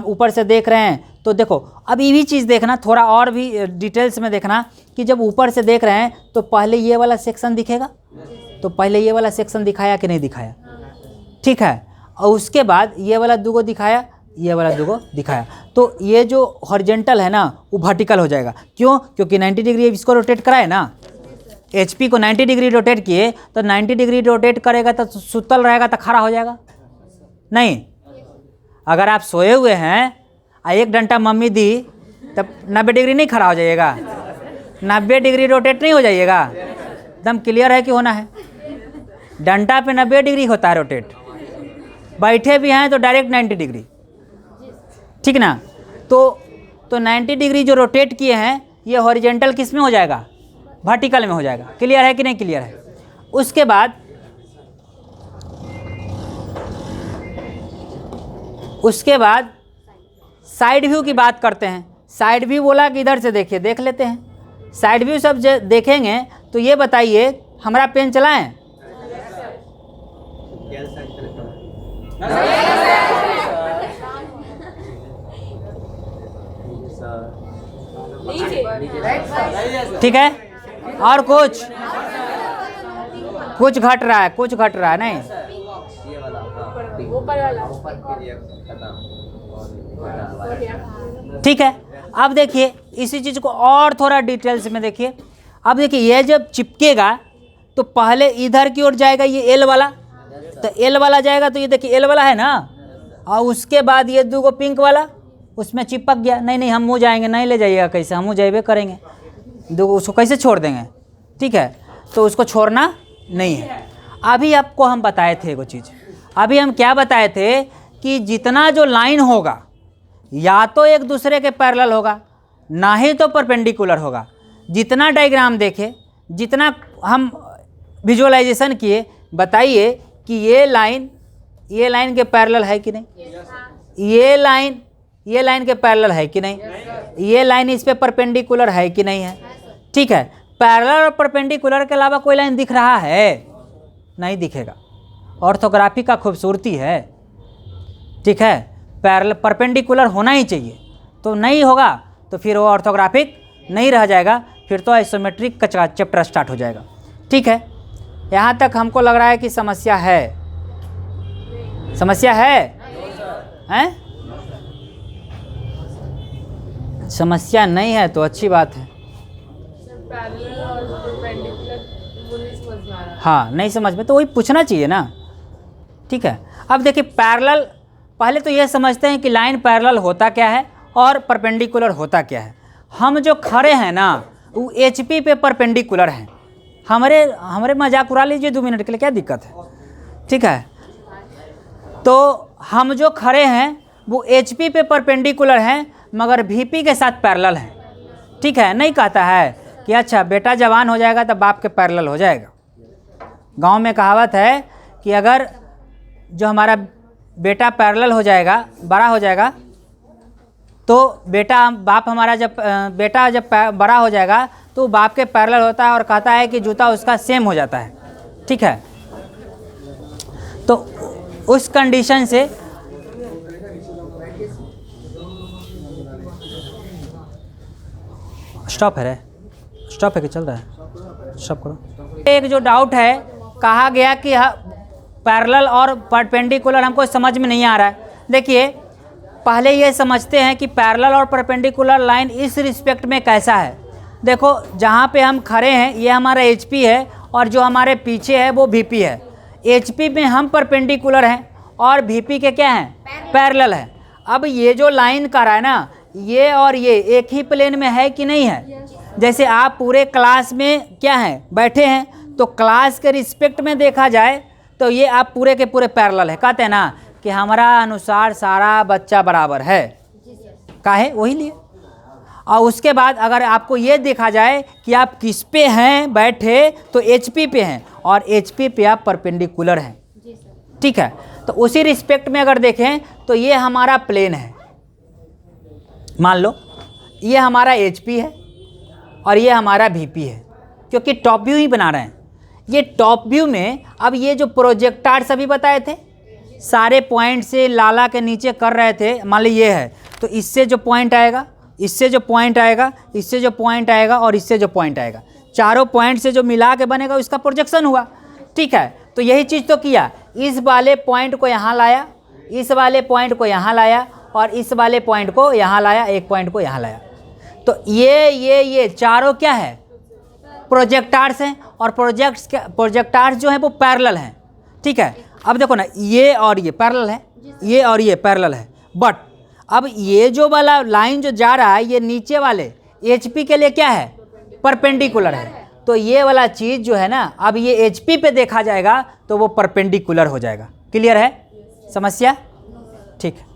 ऊपर से देख रहे हैं तो देखो, अब ये भी चीज़ देखना, थोड़ा और भी डिटेल्स में देखना कि जब ऊपर से देख रहे हैं तो पहले ये वाला सेक्शन दिखेगा, तो पहले ये वाला सेक्शन दिखाया कि नहीं दिखाया, ठीक है, और उसके बाद ये वाला दूगो दिखाया, ये वाला दूगो दिखाया, तो ये जो हॉरिजेंटल है ना वो वर्टिकल हो जाएगा। क्यों? क्योंकि 90 डिग्री इसको रोटेट कराए ना, HP को 90 डिग्री रोटेट किए, तो 90 डिग्री रोटेट करेगा तो सुतल रहेगा तो खड़ा हो जाएगा नहीं। अगर आप सोए हुए हैं और 1 घंटा मम्मी दी तब 90 डिग्री नहीं खड़ा हो जाइएगा, 90 डिग्री रोटेट नहीं हो जाइएगा। एकदम क्लियर है कि होना है। डंडा पे 90 डिग्री होता है रोटेट, बैठे भी हैं तो डायरेक्ट 90 डिग्री, ठीक ना। तो 90 डिग्री जो रोटेट किए हैं ये हॉरिजेंटल किस में हो जाएगा, वर्टिकल में हो जाएगा। क्लियर है कि नहीं क्लियर है। उसके बाद साइड व्यू की बात करते हैं। साइड व्यू बोला कि इधर से देखिए, देख लेते हैं। साइड व्यू सब देखेंगे तो ये बताइए, हमारा पेन चलाएं? ठीक है, और कुछ घट रहा है, कुछ घट रहा है नहीं। ठीक है, अब देखिए इसी चीज को और थोड़ा डिटेल्स में देखिए। अब देखिए ये जब चिपकेगा तो पहले इधर की ओर जाएगा ये एल वाला, तो एल वाला जाएगा तो ये देखिए एल वाला है ना, और उसके बाद ये दूगो पिंक वाला उसमें चिपक गया। नहीं हम मुँह जाएंगे, नहीं ले जाइएगा, कैसे हम मुँह जाइए करेंगे, दूगो उसको कैसे छोड़ देंगे, ठीक है, तो उसको छोड़ना नहीं है। अभी आपको हम बताए थे एगो चीज़, अभी हम क्या बताए थे कि जितना जो लाइन होगा या तो एक दूसरे के पैरेलल होगा, ना ही तो परपेंडिकुलर होगा। जितना डायग्राम देखे, जितना हम विजुअलाइजेशन किए, बताइए कि ये लाइन के पैरेलल है कि नहीं, ये लाइन के पैरेलल है कि नहीं, ये लाइन इस पे परपेंडिकुलर है कि नहीं है। ठीक है, पैरेलल और परपेंडिकुलर के अलावा कोई लाइन दिख रहा है? नहीं दिखेगा। ऑर्थोग्राफी का खूबसूरती है, ठीक है, पैरेलल परपेंडिकुलर होना ही चाहिए, तो नहीं होगा तो फिर वो ऑर्थोग्राफिक नहीं रह जाएगा, फिर तो आइसोमेट्रिक का चैप्टर स्टार्ट हो जाएगा। ठीक है, यहाँ तक हमको लग रहा है कि समस्या है, समस्या है, हैं? समस्या नहीं है तो अच्छी बात है। हाँ, नहीं समझ में तो वही पूछना चाहिए ना। ठीक है, अब देखिए पैरेलल, पहले तो ये समझते हैं कि लाइन पैरेलल होता क्या है और परपेंडिकुलर होता क्या है। हम जो खड़े हैं ना वो HP पे परपेंडिकुलर हैं। हमारे मजाक उड़ा लीजिए 2 मिनट के लिए, क्या दिक्कत है। ठीक है, तो हम जो खड़े हैं वो HP पे परपेंडिकुलर हैं मगर VP के साथ पैरेलल हैं। ठीक है, नहीं कहता है कि अच्छा बेटा जवान हो जाएगा तो बाप के पैरेलल हो जाएगा। गांव में कहावत है कि अगर जो हमारा बेटा पैरेलल हो जाएगा, बड़ा हो जाएगा, तो बेटा जब बड़ा हो जाएगा तो बाप के पैरेलल होता है और कहता है कि जूता उसका सेम हो जाता है। ठीक है, तो उस कंडीशन से स्टॉप है कि चल रहा है, स्टॉप करो। एक जो डाउट है, कहा गया कि पैरेलल और परपेंडिकुलर हमको समझ में नहीं आ रहा है। देखिए पहले ये समझते हैं कि पैरेलल और परपेंडिकुलर लाइन इस रिस्पेक्ट में कैसा है। देखो जहाँ पे हम खड़े हैं ये हमारा HP है और जो हमारे पीछे है वो VP है। HP में हम परपेंडिकुलर हैं और VP के क्या हैं, पैरेलल है। अब ये जो लाइन कर रहा है ना, ये और ये एक ही प्लेन में है कि नहीं है। जैसे आप पूरे क्लास में क्या हैं, बैठे हैं, तो क्लास के रिस्पेक्ट में देखा जाए तो ये आप पूरे के पूरे पैरेलल है। कहते हैं ना कि हमारा अनुसार सारा बच्चा बराबर है, काहे वही लिए। और उसके बाद अगर आपको ये देखा जाए कि आप किस पे हैं बैठे, तो HP पे हैं और HP पे आप परपेंडिकुलर हैं। ठीक है, तो उसी रिस्पेक्ट में अगर देखें तो ये हमारा प्लेन है। मान लो ये हमारा HP है और ये हमारा VP है, क्योंकि टॉप व्यू ही बना रहे हैं। ये टॉप व्यू में अब ये जो प्रोजेक्टार सभी बताए थे, सारे पॉइंट से लाला के नीचे कर रहे थे। मान ली ये है तो इससे जो पॉइंट आएगा, इससे जो पॉइंट आएगा, इससे जो पॉइंट आएगा और इससे जो पॉइंट आएगा, चारों पॉइंट से जो मिला के बनेगा उसका प्रोजेक्शन हुआ। ठीक है, तो यही चीज़ तो किया, इस वाले पॉइंट को यहाँ लाया, इस वाले पॉइंट को यहाँ लाया और इस वाले पॉइंट को यहाँ लाया, एक पॉइंट को यहाँ लाया। तो ये चारों क्या है, प्रोजेक्टार्स हैं और प्रोजेक्टार्स जो हैं वो पैरेलल हैं। ठीक है, अब देखो ना, ये और ये पैरेलल है, ये और ये पैरेलल है, बट अब ये जो वाला लाइन जो जा रहा है ये नीचे वाले HP के लिए क्या है, परपेंडिकुलर है। तो ये वाला चीज़ जो है ना, अब ये HP पे देखा जाएगा तो वो परपेंडिकुलर हो जाएगा। क्लियर है समस्या? ठीक है।